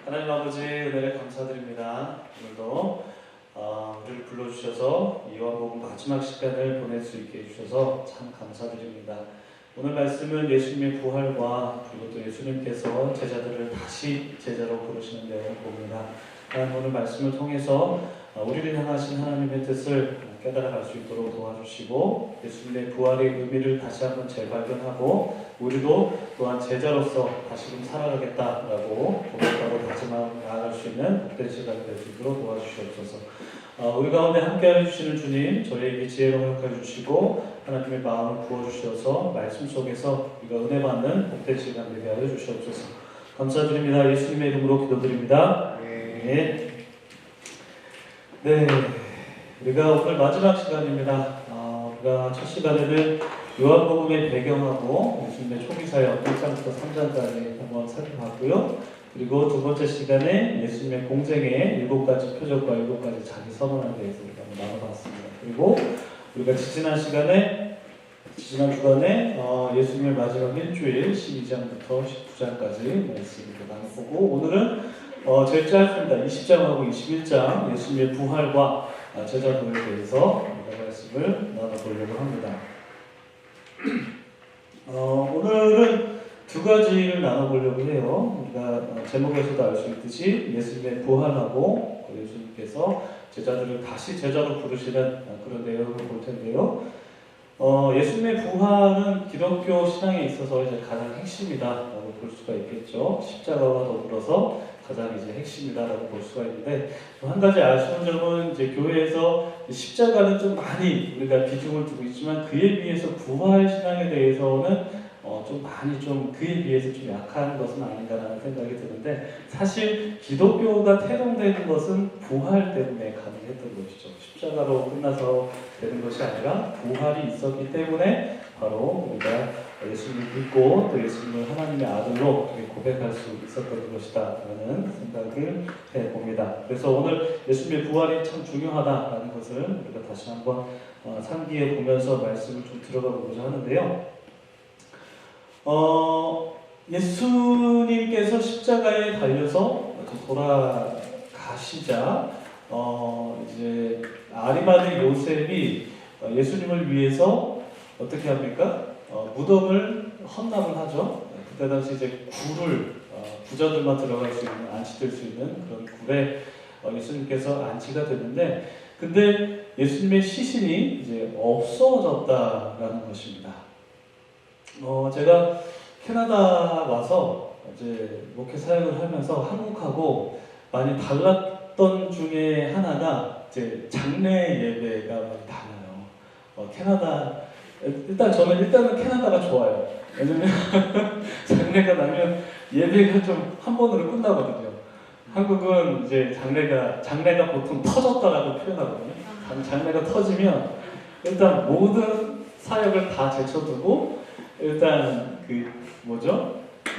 하나님 아버지 은혜를 감사드립니다. 오늘도 우리를 불러주셔서 요한복음 마지막 시간을 보낼 수 있게 해주셔서 참 감사드립니다. 오늘 말씀은 예수님의 부활과 그리고 또 예수님께서 제자들을 다시 제자로 부르시는 내용을 봅니다. 하나님 오늘 말씀을 통해서 우리를 향하신 하나님의 뜻을 깨달아갈 수 있도록 도와주시고 예수님의 부활의 의미를 다시 한번 재발견하고 우리도 또한 제자로서 다시금 살아가겠다라고 고백하고 다짐하고 나아갈 수 있는 복된 시간이 될 수 있도록 도와주시옵소서. 우리 가운데 함께하여 주시는 주님, 저희에게 지혜로 허락해 주시고 하나님의 마음을 부어주셔서 말씀 속에서 우리가 은혜 받는 복된 시간 되게 하여 주시옵소서. 감사드립니다. 예수님의 이름으로 기도드립니다. 네. 네. 우리가 오늘 마지막 시간입니다. 우리가 첫 시간에는 요한복음의 배경하고 예수님의 초기 사역 1장부터 3장까지 한번 살펴봤고요. 그리고 두 번째 시간에 예수님의 공생의 7가지 표적과 7가지 자기 선언에 대해서 우리가 한번 나눠봤습니다. 그리고 우리가 지난 주간에 예수님의 마지막 일주일 12장부터 19장까지 말씀을 나눠보고 오늘은 제일 짧습니다. 20장하고 21장 예수님의 부활과 제자들에 대해서 우리가 말씀을 나눠보려고 합니다. 오늘은 두 가지를 나눠보려고 해요. 우리가 제목에서도 알 수 있듯이 예수님의 부활하고 예수님께서 제자들을 다시 제자로 부르시는 그런 내용을 볼 텐데요. 예수님의 부활은 기독교 신앙에 있어서 이제 가장 핵심이다라고 볼 수가 있겠죠. 십자가와 더불어서 가장 이제 핵심이다라고 볼 수가 있는데 한 가지 아쉬운 점은 이제 교회에서 십자가는 좀 많이 우리가 비중을 두고 있지만 그에 비해서 부활 신앙에 대해서는 좀 많이 좀 그에 비해서 좀 약한 것은 아닌가라는 생각이 드는데 사실 기독교가 태동되는 것은 부활 때문에 가능했던 것이죠. 십자가로 끝나서 되는 것이 아니라 부활이 있었기 때문에 바로 우리가 예수님을 믿고 또 예수님을 하나님의 아들로 고백할 수 있었던 것이다 라는 생각을 해봅니다. 그래서 오늘 예수님의 부활이 참 중요하다라는 것을 우리가 다시 한번 상기해 보면서 말씀을 좀 들어가 보고자 하는데요. 예수님께서 십자가에 달려서 돌아가시자 이제 아리마대 요셉이 예수님을 위해서 어떻게 합니까? 무덤을 헌납을 하죠. 그때 당시 이제 굴을 부자들만 들어갈 수 있는 안치될 수 있는 그런 굴에 예수님께서 안치가 됐는데, 근데 예수님의 시신이 이제 없어졌다라는 것입니다. 제가 캐나다 와서 이제 목회 사역을 하면서 한국하고 많이 달랐던 중에 하나가 이제 장례 예배가 많이 달라요. 캐나다 일단은 캐나다가 좋아요. 왜냐면 장례가 나면 예배가 좀 한 번으로 끝나거든요. 한국은 이제 장례가 보통 터졌다라고 표현하거든요. 장례가 터지면 일단 모든 사역을 다 제쳐두고 일단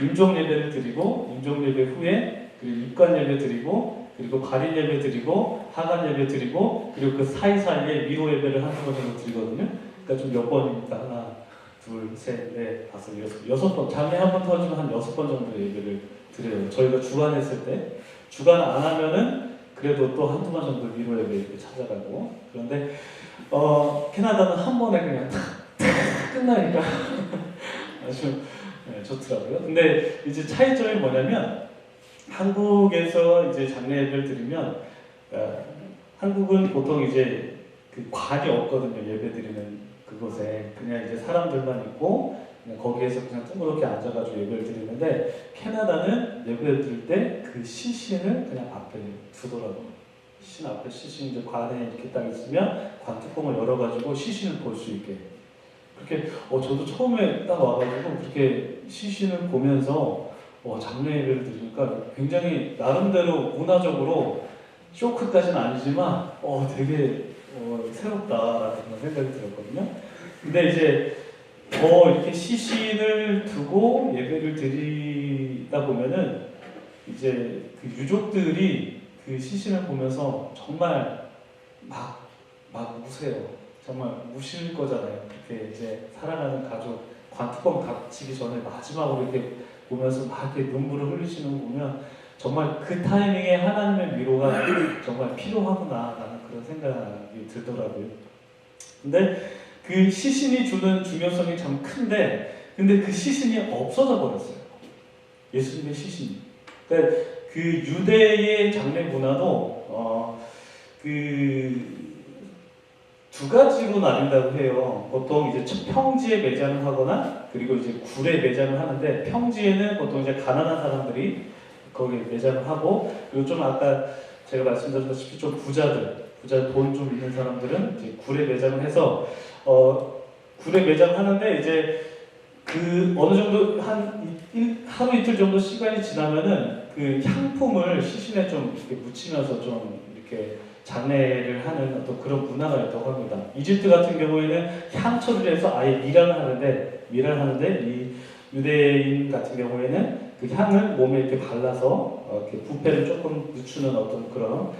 임종 예배를 드리고 임종 예배 후에 그리고 입관 예배 드리고 그리고 발인 예배 드리고 하간 예배 드리고 그리고 그 사이사이에 위로 예배를 한 번 정도 드리거든요. 그러니까 좀 몇 번이니까 하나, 둘, 셋, 넷, 다섯, 여섯 번. 장례 한 번 터지면 한 6번 정도 예배를 드려요. 저희가 주간 했을 때 주간 안 하면은 그래도 또 한두 번 정도 위로 예배 이렇게 찾아가고. 그런데 캐나다는 한 번에 그냥 탁 끝나니까 아주 좋더라고요. 근데 이제 차이점이 뭐냐면 한국에서 이제 장례 예배를 드리면 한국은 보통 이제 그 관이 없거든요. 예배 드리는 그곳에 그냥 이제 사람들만 있고 그냥 거기에서 그냥 둥그렇게 앉아가지고 예배를 드리는데 캐나다는 예배를 드릴 때 그 시신을 그냥 앞에 두더라고요. 시신 이제 관에 이렇게 딱 있으면 관 뚜껑을 열어가지고 시신을 볼 수 있게. 그렇게 저도 처음에 딱 와가지고 그렇게 시신을 보면서 장례 예배를 드리니까 굉장히 나름대로 문화적으로 쇼크까지는 아니지만 되게 새롭다라는 그런 생각이 들었거든요. 근데 이제 이렇게 시신을 두고 예배를 드리다 보면은 이제 그 유족들이 그 시신을 보면서 정말 막 우세요. 정말 우실 거잖아요. 이렇게 이제 사랑하는 가족 관뚜껑 닫히기 전에 마지막으로 이렇게 보면서 막 이렇게 눈물을 흘리시는 거 보면 정말 그 타이밍에 하나님의 위로가 정말 필요하구나라는 그런 생각이 들더라고요. 근데 그 시신이 주는 중요성이 참 큰데, 근데 그 시신이 없어져 버렸어요. 예수님의 시신이. 그러니까 그 유대의 장례 문화도 그 두 가지로 나뉜다고 해요. 보통 이제 평지에 매장을 하거나 그리고 이제 굴에 매장을 하는데, 평지에는 보통 이제 가난한 사람들이 거기에 매장을 하고, 그리고 좀 아까 제가 말씀드렸다시피 좀 부자 돈 좀 있는 사람들은 이제 굴에 매장을 해서 굴에 매장하는데, 이제 그 어느 정도 하루 이틀 정도 시간이 지나면은 그 향품을 시신에 좀 이렇게 묻히면서 좀 이렇게 장례를 하는 어떤 그런 문화가 있다고 합니다. 이집트 같은 경우에는 향 처리를 해서 아예 미랄하는데 이 유대인 같은 경우에는 그 향을 몸에 이렇게 발라서 이렇게 부패를 조금 늦추는 어떤 그런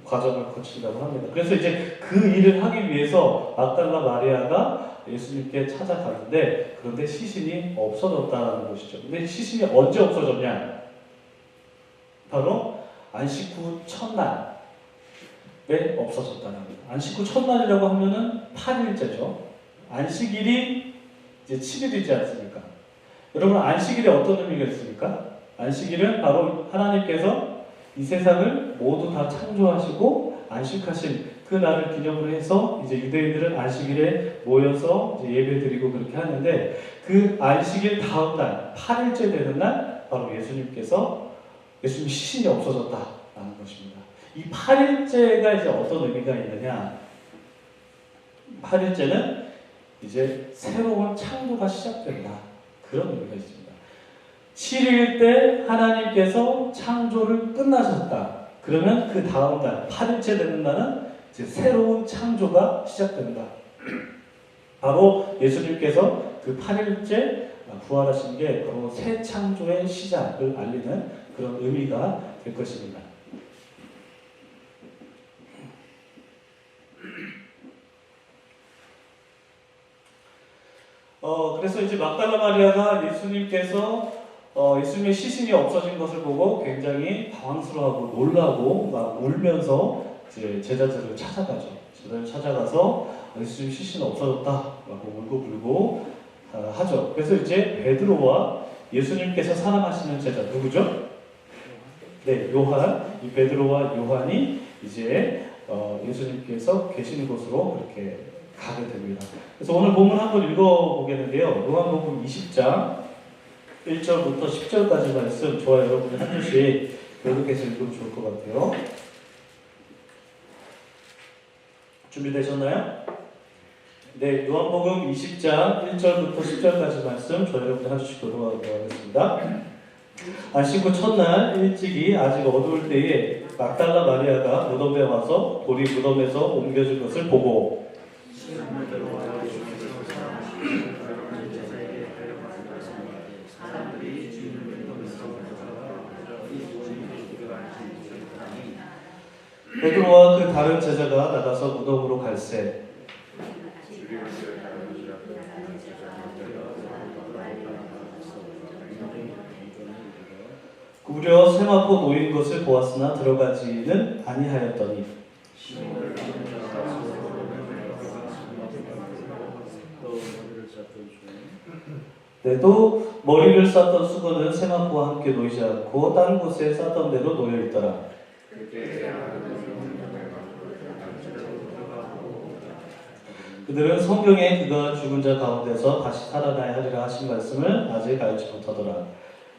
과정을 거친다고 합니다. 그래서 이제 그 일을 하기 위해서 막달라 마리아가 예수님께 찾아가는데, 그런데 시신이 없어졌다는 것이죠. 근데 시신이 언제 없어졌냐? 바로 안식 후 첫날에 없어졌다는 겁니다. 안식 후 첫날이라고 하면은 8일째죠. 안식일이 이제 7일이지 않습니까? 여러분, 안식일에 어떤 의미가 있습니까? 안식일은 바로 하나님께서 이 세상을 모두 다 창조하시고 안식하신 그 날을 기념으로 해서 이제 유대인들은 안식일에 모여서 이제 예배드리고 그렇게 하는데, 그 안식일 다음 날 8일째 되는 날 바로 예수님 시신이 없어졌다라는 것입니다. 이 8일째가 이제 어떤 의미가 있느냐? 8일째는 이제 새로운 창조가 시작된다, 그런 의미가 있습니다. 7일 때 하나님께서 창조를 끝나셨다. 그러면 그 다음 날 8일째 되는 날은 이제 새로운 창조가 시작된다. 바로 예수님께서 그 8일째 부활하신 게 바로 새 창조의 시작을 알리는 그런 의미가 될 것입니다. 그래서 이제 막달라 마리아가 예수님의 시신이 없어진 것을 보고 굉장히 당황스러워하고 놀라고 막 울면서 이제 제자들을 찾아가죠. 제자들을 찾아가서 예수님 시신이 없어졌다라고 울고 하죠. 그래서 이제 베드로와 예수님께서 사랑하시는 제자 누구죠? 네, 요한. 이 베드로와 요한이 이제 예수님께서 계시는 곳으로 그렇게 가게 됩니다. 그래서 오늘 본문 한번 읽어보겠는데요. 요한복음 20장 1절부터 10절까지 말씀, 저와 여러분이 한 줄씩 교독해서 읽으면 좋을 것 같아요. 준비되셨나요? 네, 요한복음 20장 1절부터 10절까지 말씀, 저와 여러분이 한 줄씩 교독하도록 하겠습니다. 안식 후 첫날 일찍이 아직 어두울 때에 막달라 마리아가 무덤에 와서 돌이 무덤에서 옮겨진 것을 보고 베드로와 그 다른 제자가 나가서 무덤으로 갈새 구려 세마포 놓인 것을 보았으나 들어가지는 아니하였더니 또 머리를 쌌던 수건은 세마포와 함께 놓이지 않고 다른 곳에 쌌던 대로 놓여 있더라. 그들은 성경에 그가 죽은 자 가운데서 다시 살아나야 하리라 하신 말씀을 아직 알지 못하더라.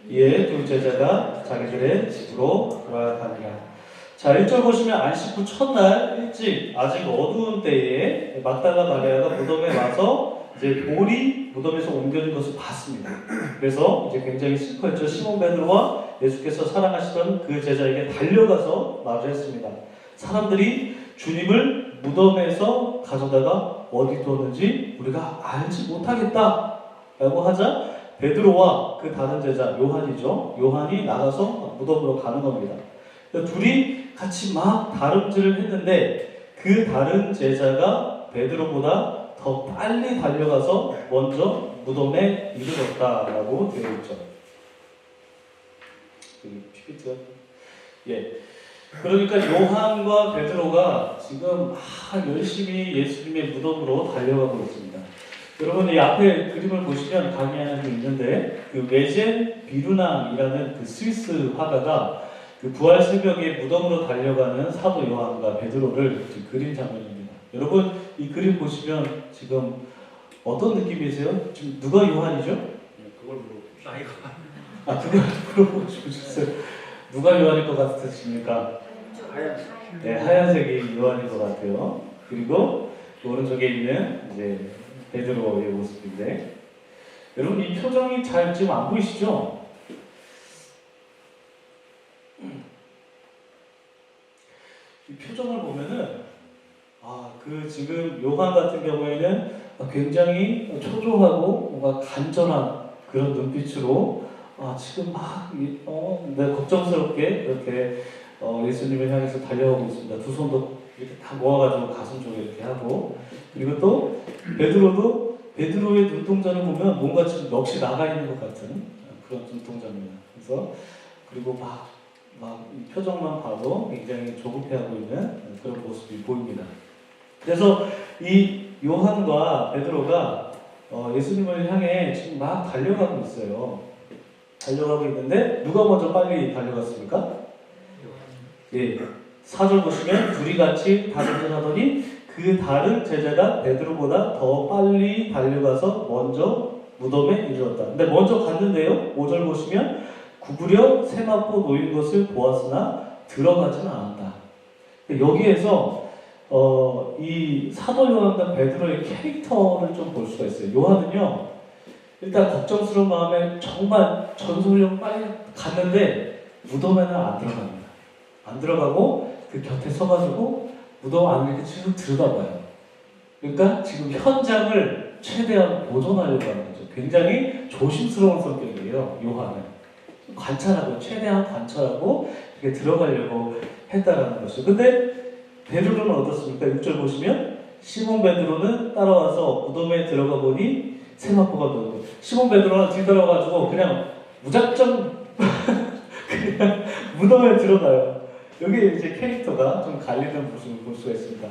이에 두 제자가 자기들의 집으로 돌아가니라. 자, 1절 보시면 안식 후 첫날 일찍 아직 어두운 때에 막달라 마리아가 무덤에 와서 이제 돌이 무덤에서 옮겨진 것을 봤습니다. 그래서 이제 굉장히 슬퍼했죠. 시몬 베드로와 예수께서 사랑하시던 그 제자에게 달려가서 말을 했습니다. 사람들이 주님을 무덤에서 가져다가 어디 뒀는지 우리가 알지 못하겠다 라고 하자 베드로와 그 다른 제자 요한이죠. 요한이 나가서 무덤으로 가는 겁니다. 둘이 같이 막 다름질을 했는데 그 다른 제자가 베드로보다 더 빨리 달려가서 먼저 무덤에 이르렀다라고 되어 있죠. 저기 PPT가 예. 그러니까 요한과 베드로가 지금 열심히 예수님의 무덤으로 달려가고 있습니다. 여러분 이 앞에 그림을 보시면 감이 하나 좀 있는데 그 웨젠 비루낭이라는 그 스위스 화가가 그 부활 새벽에 무덤으로 달려가는 사도 요한과 베드로를 지금 그린 장면입니다. 여러분 이 그림 보시면 지금 어떤 느낌이세요? 지금 누가 요한이죠? 그걸 나이가 그걸 물어보고 싶으셨어요. 누가 요한일 것 같으십니까? 네, 하얀색이 요한일 것 같아요. 그리고 오른쪽에 있는 이제 베드로의 모습인데 여러분 이 표정이 잘 지금 안 보이시죠? 이 표정을 보면은 그 지금 요한 같은 경우에는 굉장히 초조하고 뭔가 간절한 그런 눈빛으로 지금 걱정스럽게 이렇게 예수님을 향해서 달려가고 있습니다. 두 손도 이렇게 다 모아가지고 가슴 쪽에 이렇게 하고 그리고 또 베드로의 눈동자를 보면 뭔가 지금 넋이 나가 있는 것 같은 그런 눈동자입니다. 그래서 그리고 막 이 표정만 봐도 굉장히 조급해하고 있는 그런 모습이 보입니다. 그래서 이 요한과 베드로가 예수님을 향해 지금 막 달려가고 있어요. 달려가고 있는데 누가 먼저 빨리 달려갔습니까? 예, 4절 보시면 둘이 같이 달을 하더니 그 다른 제자가 베드로보다 더 빨리 달려가서 먼저 무덤에 이르렀다. 근데 먼저 갔는데요. 5절 보시면 구부려 세마포 놓인 것을 보았으나 들어가지는 않았다. 여기에서 이 사도 요한과 베드로의 캐릭터를 좀 볼 수가 있어요. 요한은요, 일단 걱정스러운 마음에 정말 전속력 빨리 갔는데 무덤에는 안 들어갑니다. 안 들어가고 그 곁에 서가지고 무덤 안을 이렇게 쭉 들여다봐요. 그러니까 지금 현장을 최대한 보존하려고 하는 거죠. 굉장히 조심스러운 성격이에요, 요한은. 관찰하고, 최대한 관찰하고 이렇게 들어가려고 했다라는 것이죠. 근데 베드로는 어떻습니까? 6절 보시면 시몬 베드로는 따라와서 무덤에 들어가 보니 세마포가 놓고 시몬 베드로는 뒤돌아가지고 그냥 무작정 그냥 무덤에 들어가요. 여기 이제 캐릭터가 좀 갈리는 모습을 볼 수가 있습니다.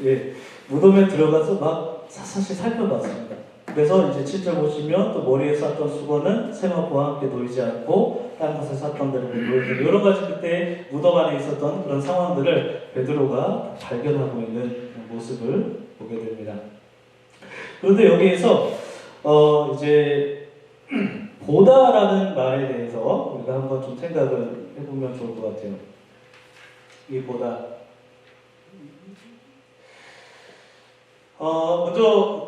예, 무덤에 들어가서 막 사사시 살펴봤습니다. 그래서 이제 7절 보시면 또 머리에 쌌던 수건은 세마포와 함께 놓이지 않고 다른 곳에 쌌던 대로 놓이고 여러 가지 그때 무덤 안에 있었던 그런 상황들을 베드로가 발견하고 있는 모습을 보게 됩니다. 그런데 여기에서 이제 보다라는 말에 대해서 우리가 한번 좀 생각을 해보면 좋을 것 같아요. 이 보다. 먼저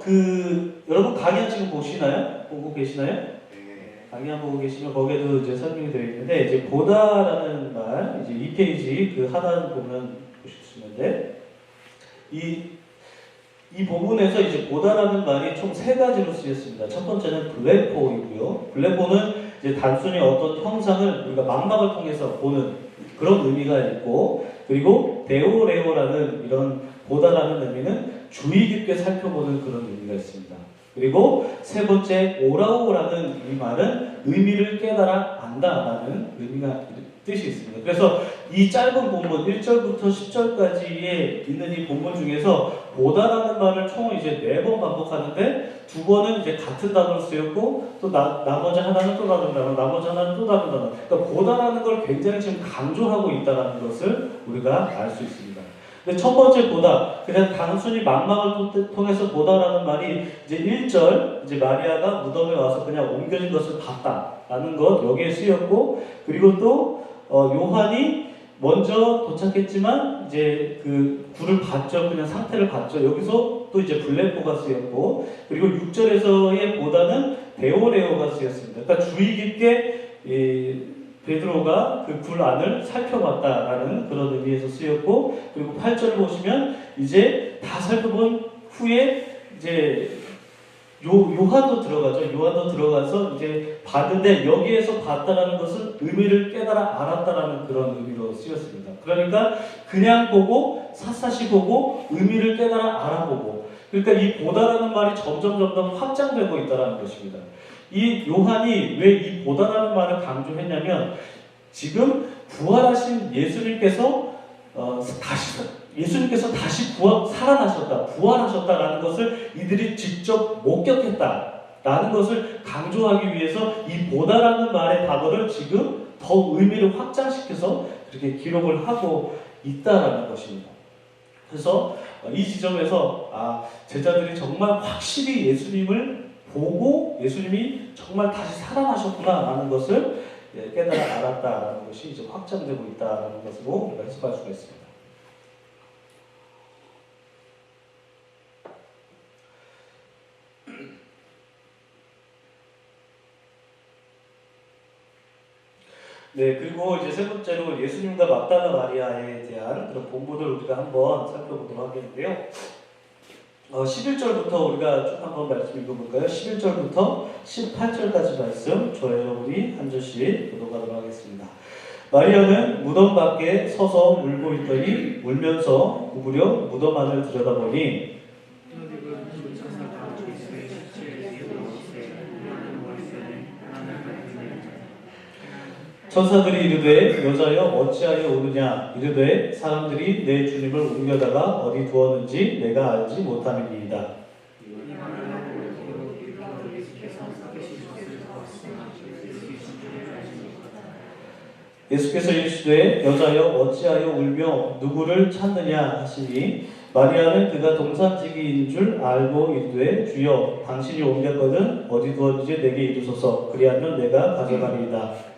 여러분 강연 지금 보시나요? 보고 계시나요? 네. 강연 보고 계시면 거기에도 이제 설명이 되어 있는데 이제 보다라는 말 이제 2페이지 그 하단 보면 보실 수 있는데 이 부분에서 이제 보다라는 말이 총 3가지로 쓰였습니다. 첫 번째는 블레포이고요. 블레포는 이제 단순히 어떤 형상을 우리가 망막을 통해서 보는 그런 의미가 있고, 그리고 데오레오라는 이런 보다라는 의미는 주의 깊게 살펴보는 그런 의미가 있습니다. 그리고 세 번째 오라오라는 이 말은 의미를 깨달아 안다라는 의미가 뜻이 있습니다. 그래서 이 짧은 본문 1절부터 10절까지에 있는 이 본문 중에서 보다라는 말을 총 이제 4번 반복하는데 2번은 이제 같은 단어로 쓰였고 또 나머지 하나는 또 다른 단어, 나머지 하나는 또 다른 단어. 그러니까 보다라는 걸 굉장히 지금 강조하고 있다는 것을 우리가 알 수 있습니다. 근데 첫 번째 보다, 그냥 단순히 망막을 통해서 보다라는 말이 이제 1절, 이제 마리아가 무덤에 와서 그냥 옮겨진 것을 봤다라는 것, 여기에 쓰였고, 그리고 또, 요한이 먼저 도착했지만, 이제 그 굴을 봤죠. 그냥 상태를 봤죠. 여기서 또 이제 블레포가 쓰였고, 그리고 6절에서의 보다는 데오레오가 쓰였습니다. 그러니까 주의 깊게, 베드로가 그 굴 안을 살펴봤다라는 그런 의미에서 쓰였고, 그리고 8절 보시면 이제 다 살펴본 후에 이제 요한도 들어가죠. 요한도 들어가서 이제 봤는데 여기에서 봤다라는 것은 의미를 깨달아 알았다라는 그런 의미로 쓰였습니다. 그러니까 그냥 보고 샅샅이 보고 의미를 깨달아 알아보고, 그러니까 이 보다라는 말이 점점 확장되고 있다는 것입니다. 이 요한이 왜 이 보다라는 말을 강조했냐면 지금 부활하신 예수님께서 다시 살아나셨다, 부활하셨다라는 것을 이들이 직접 목격했다라는 것을 강조하기 위해서 이 보다라는 말의 단어를 지금 더 의미를 확장시켜서 그렇게 기록을 하고 있다라는 것입니다. 그래서 이 지점에서 제자들이 정말 확실히 예수님을 보고 예수님이 정말 다시 살아나셨구나라는 것을 깨달아 알았다라는 것이 이제 확장되고 있다라는 것으로 우리가 해석할 수가 있습니다. 네, 그리고 이제 세 번째로 예수님과 막달라 마리아에 대한 그런 본문을 우리가 한번 살펴보도록 하겠는데요. 11절부터 우리가 쭉 한번 말씀 읽어볼까요? 11절부터 18절까지 말씀 저희로 우리 한 절씩 교독하도록 하겠습니다. 마리아는 무덤 밖에 서서 울고 있더니 울면서 구부려 무덤 안을 들여다보니 천사들이 이르되 여자여 어찌하여 우느냐 이르되 사람들이 내 주님을 옮겨다가 어디 두었는지 내가 알지 못함이니이다. 예수께서 이르시되 여자여 어찌하여 울며 누구를 찾느냐 하시니 마리아는 그가 동산지기인 줄 알고 이르되 주여 당신이 옮겼거든 어디 두었는지 내게 이르소서 그리하면 내가 가져가리이다.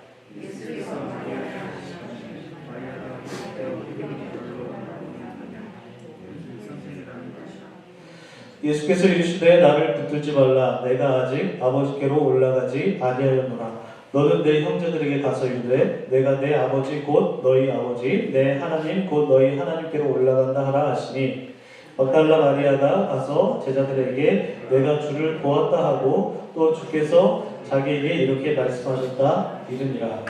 예수께서 이르시되 나를 붙들지 말라 내가 아직 아버지께로 올라가지 아니하였노라. 너는 내 형제들에게 가서 이르되 내가 내 아버지 곧 너희 아버지 내 하나님 곧 너희 하나님께로 올라간다 하라 하시니 막달라 마리아가 가서 제자들에게 내가 주를 보았다 하고 또 주께서 자기에게 이렇게 말씀하셨다 이르니라.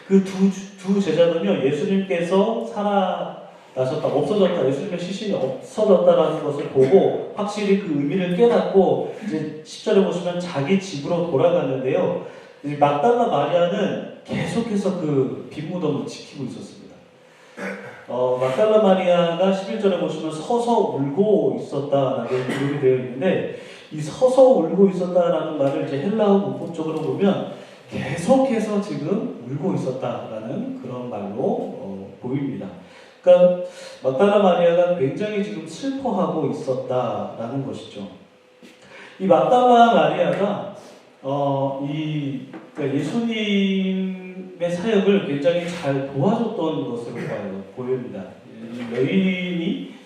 그 두 제자는요 예수님께서 없어졌다. 예수님의 시신이 없어졌다라는 것을 보고 확실히 그 의미를 깨닫고 이제 10절에 보시면 자기 집으로 돌아갔는데요. 막달라 마리아는 계속해서 그 빈무덤을 지키고 있었습니다. 막달라 마리아가 11절에 보시면 서서 울고 있었다라고 기록이 되어 있는데 이 서서 울고 있었다라는 말을 이제 헬라어 문법적으로 보면 계속해서 지금 울고 있었다라는 그런 말로 보입니다. 그러니까 막달라 마리아가 굉장히 지금 슬퍼하고 있었다라는 것이죠. 이 막달라 마리아가 그러니까 예수님의 사역을 굉장히 잘 도와줬던 것으로 보입니다.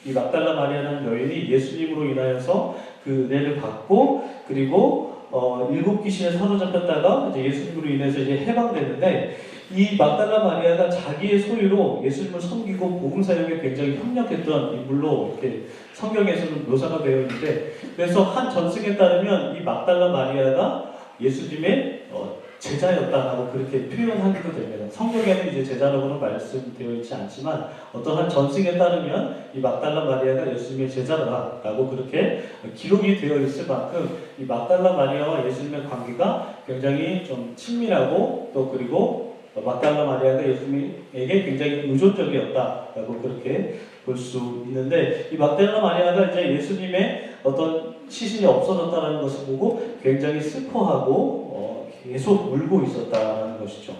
이 막달라 마리아라는 여인이 예수님으로 인하여서 그 은혜를 받고 그리고 7귀신에 사로잡혔다가 이제 예수님으로 인해서 이제 해방되는데 이 막달라 마리아가 자기의 소유로 예수님을 섬기고 복음 사역에 굉장히 협력했던 인물로 이렇게 성경에서는 묘사가 되어 있는데 그래서 한 전승에 따르면 이 막달라 마리아가 예수님의 제자였다라고 그렇게 표현하기도 됩니다. 성경에는 이제 제자라고는 말씀되어 있지 않지만 어떤 한 전승에 따르면 이 막달라 마리아가 예수님의 제자라고 그렇게 기록이 되어 있을 만큼 이 막달라 마리아와 예수님의 관계가 굉장히 좀 친밀하고 또 그리고 막달라 마리아가 예수님에게 굉장히 의존적이었다라고 그렇게 볼 수 있는데 이 막달라 마리아가 이제 예수님의 어떤 시신이 없어졌다는 것을 보고 굉장히 슬퍼하고 계속 울고 있었다는 것이죠.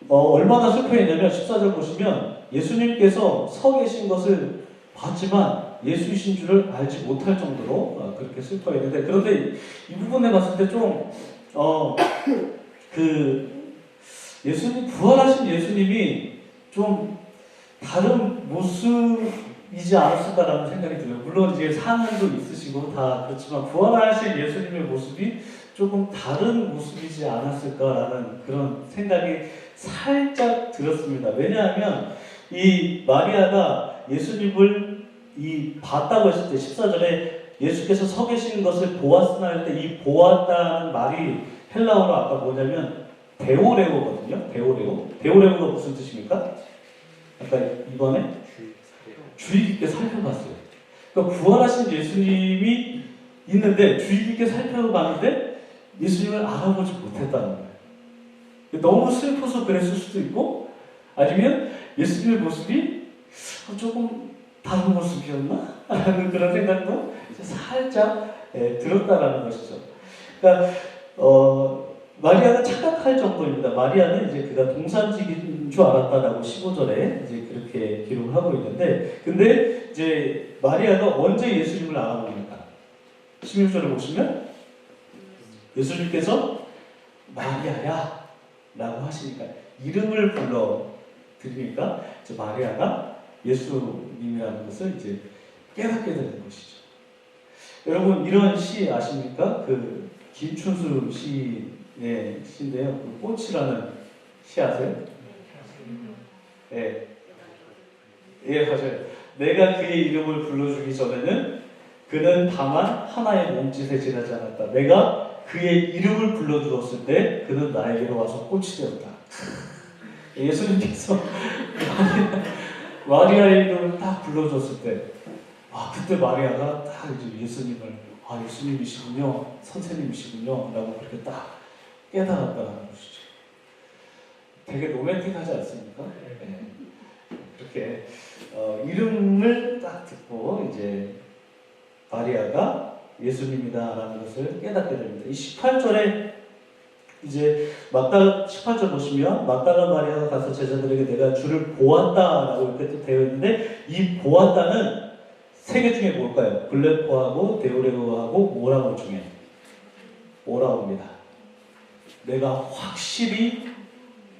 얼마나 슬퍼했냐면 14절 보시면 예수님께서 서 계신 것을 봤지만 예수이신 줄을 알지 못할 정도로 그렇게 슬퍼했는데 그런데 이 부분에 봤을 때 좀 예수님 부활하신 예수님이 좀 다른 모습이지 않았을까라는 생각이 들어요. 물론 이제 상흔도 있으시고 다 그렇지만 부활하신 예수님의 모습이 조금 다른 모습이지 않았을까라는 그런 생각이 살짝 들었습니다. 왜냐하면 이 마리아가 예수님을 봤다고 했을 때 14절에 예수께서 서 계시는 것을 보았으나 할 때 이 보았다는 말이 헬라어로 아까 뭐냐면 데오레오거든요. 데오레오가 무슨 뜻입니까? 아까 이번에 주의 깊게 살펴봤어요. 그러니까 부활하신 예수님이 있는데 주의 깊게 살펴봤는데 예수님을 알아보지 못했다는 거예요. 너무 슬퍼서 그랬을 수도 있고, 아니면 예수님의 모습이 조금 다른 모습이었나? 라는 그런 생각도 이제 살짝 들었다라는 것이죠. 그러니까 마리아가 착각할 정도입니다. 마리아는 이제 그가 동산직인 줄 알았다라고 15절에 이제 그렇게 기록을 하고 있는데, 근데 이제 마리아가 언제 예수님을 알아봅니까? 16절에 보시면 예수님께서 마리아야 라고 하시니까, 이름을 불러 드리니까 이제 마리아가 예수님이라는 것을 이제 깨닫게 되는 것이죠. 여러분, 이런 시 아십니까? 그 김춘수 시의 시인데요. 그 꽃이라는 시 아세요? 예. 예, 맞아요. 내가 그의 이름을 불러주기 전에는 그는 다만 하나의 몸짓에 지나지 않았다. 내가 그의 이름을 불러주었을 때 그는 나에게로 와서 꽃이 되었다. 예수님께서 마리아의 이름을 딱 불러줬을 때, 그때 마리아가 딱 이제 예수님을, 예수님이시군요, 선생님이시군요 라고 그렇게 딱 깨달았다는 것이죠. 되게 로맨틱하지 않습니까? 네. 그렇게 이름을 딱 듣고 이제 마리아가 예수님이다라는 것을 깨닫게 됩니다. 이 18절에 이제 18절 보시면 막달라 마리아가 가서 제자들에게 내가 주를 보았다라고 이렇게 또 되어 있는데, 이 보았다는 세 개 중에 뭘까요? 블레포하고 데오레오하고 오라오 중에 오라오입니다. 내가 확실히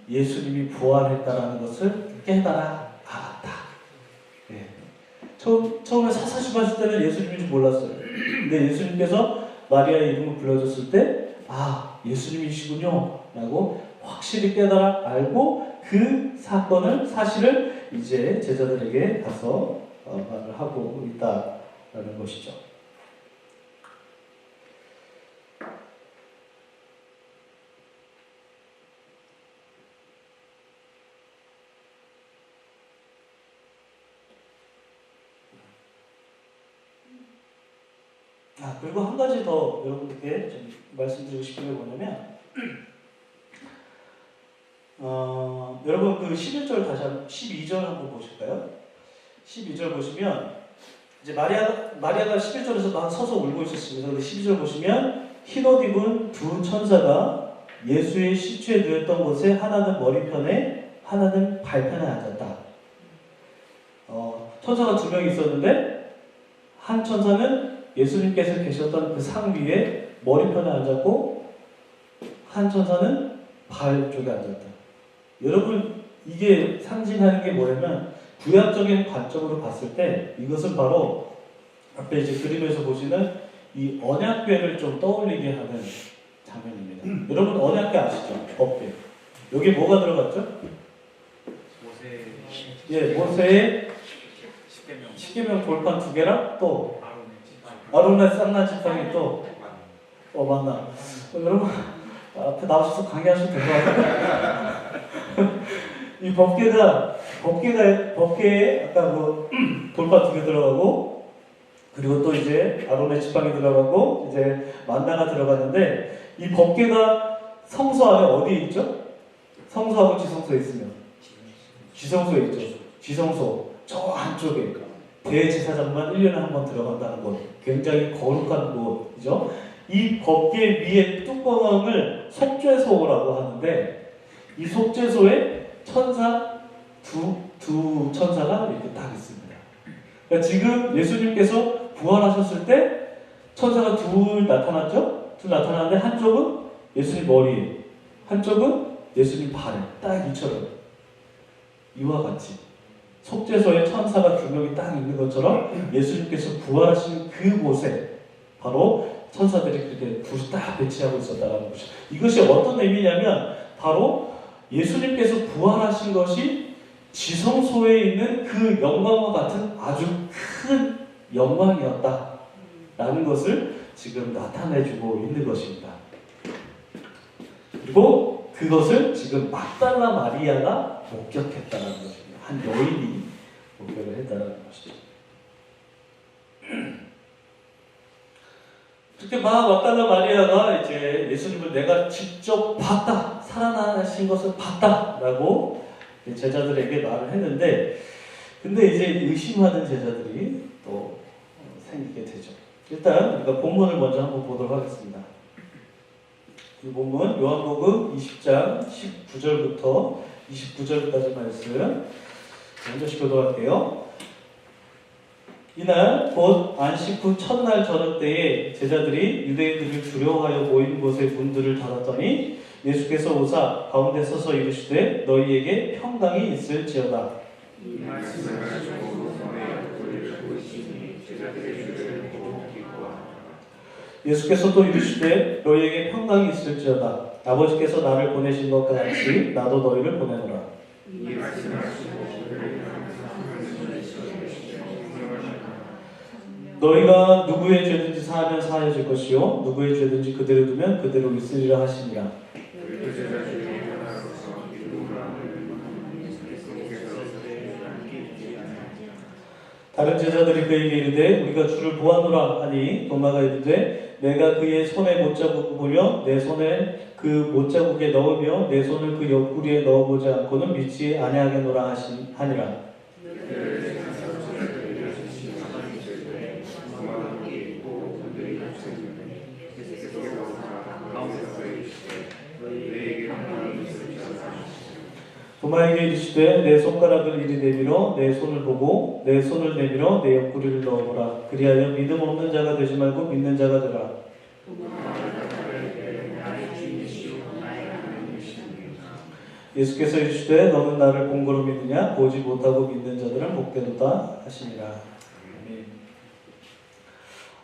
예수님이 부활했다라는 것을 깨달아 알았다. 네. 처음에 사사시바실 때는 예수님인 줄 몰랐어요. 근데 예수님께서 마리아의 이름을 불러줬을 때, 예수님이시군요 라고 확실히 깨달아 알고, 그 사실을 이제 제자들에게 가서 말을 하고 있다라는 것이죠. 그리고 한 가지 더 여러분께 좀 말씀드리고 싶은 게 뭐냐면, 여러분 그 11절 다시 한번 12절 한번 보실까요? 12절 보시면 이제 마리아가 11절에서 막 서서 울고 있었습니다. 근데 12절 보시면 흰옷 입은 두 천사가 예수의 시체에 누웠던 곳에 하나는 머리편에 하나는 발편에 앉았다. 천사가 두 명이 있었는데, 한 천사는 예수님께서 계셨던 그 상 위에 머리편에 앉았고, 한 천사는 발 쪽에 앉았다. 여러분, 이게 상징하는 게 뭐냐면, 구약적인 관점으로 봤을 때 이것은 바로 앞에 이제 그림에서 보시는 이 언약궤를 좀 떠올리게 하는 장면입니다. 여러분 언약궤 아시죠? 법궤. 여기 뭐가 들어갔죠? 모세의 10계명 돌판 2개랑 또 아론의 쌍난 지팡이 또 맞나? 여러분 앞에 나오셔서 강의하셔도 될 것 같아요. 이 법궤에 아까 뭐 돌판 2개 들어가고, 그리고 또 이제 아론의 지팡이 들어가고, 이제 만나가 들어가는데, 이 법궤가 성소 안에 어디에 있죠? 성소하고 지성소에 있으면 지성소에 있죠. 지성소 저 안쪽에 대제사장만 1년에 한 번 들어간다는 것, 굉장히 거룩한 곳이죠. 이 법궤 위에 뚜껑을 속죄소라고 하는데, 이 속죄소에 천사 두 천사가 이렇게 딱 있습니다. 그러니까 지금 예수님께서 부활하셨을 때 천사가 둘 나타났죠? 둘 나타났는데, 한쪽은 예수님 머리에, 한쪽은 예수님 발에, 딱 이처럼 이와 같이 속죄소에 천사가 두 명이 딱 있는 것처럼 예수님께서 부활하신 그곳에 바로 천사들이 그렇게 둘이 딱 배치하고 있었다는 것이죠. 이것이 어떤 의미냐면, 바로 예수님께서 부활하신 것이 지성소에 있는 그 영광과 같은 아주 큰 영광이었다라는 것을 지금 나타내주고 있는 것입니다. 그리고 그것을 지금 막달라 마리아가 목격했다는 것입니다. 한 여인이 목격을 했다는 것이죠. 그렇게 막달라 마리아가 이제 예수님을 내가 직접 봤다, 하신 것을 봤다라고 제자들에게 말을 했는데, 근데 이제 의심하는 제자들이 또 생기게 되죠. 일단 우리가 본문을 먼저 한번 보도록 하겠습니다. 이 본문 요한복음 20장 19절부터 29절까지 말씀 먼저 시켜도록 할게요. 이날 곧 안식 후 첫날 저녁 때에 제자들이 유대인들을 두려워하여 모인 곳에 문들을 닫았더니 예수께서 오사 가운데 서서 이르시되 너희에게 평강이 있을지어다. 이 말씀을 가지고 손에 약불을 펴고 있으니 제자들의 주를 보고 기뻐하더라. 예수께서 또 이르시되 너희에게 평강이 있을지어다. 아버지께서 나를 보내신 것 같이 나도 너희를 보내노라. 이 말씀을 가지고 그들을 향하사 너희가 누구의 죄든지 사하면 사하여질 것이요 누구의 죄든지 그대로 두면 그대로 있으리라 하시니라. 그 제자 중에 하나로서 이루라는 예수께서 함께 있지 않으며 다른 제자들이 그에게 이르되 우리가 주를 보았노라 하니 도마가 이르되 내가 그의 손에 못자국을 보며 내 손에 그 못자국에 넣으며 내 손을 그 옆구리에 넣어보지 않고는 믿지 아니하겠노라 하니라. 도마에게 이르시되 내 손가락을 이리 내밀어 내 손을 보고 내 손을 내밀어 내 옆구리를 넣어보라. 그리하여 믿음 없는 자가 되지 말고 믿는 자가 되라. 예수께서 이르시되 너는 나를 본거로 믿느냐? 보지 못하고 믿는 자들은 복되도다 하시니라.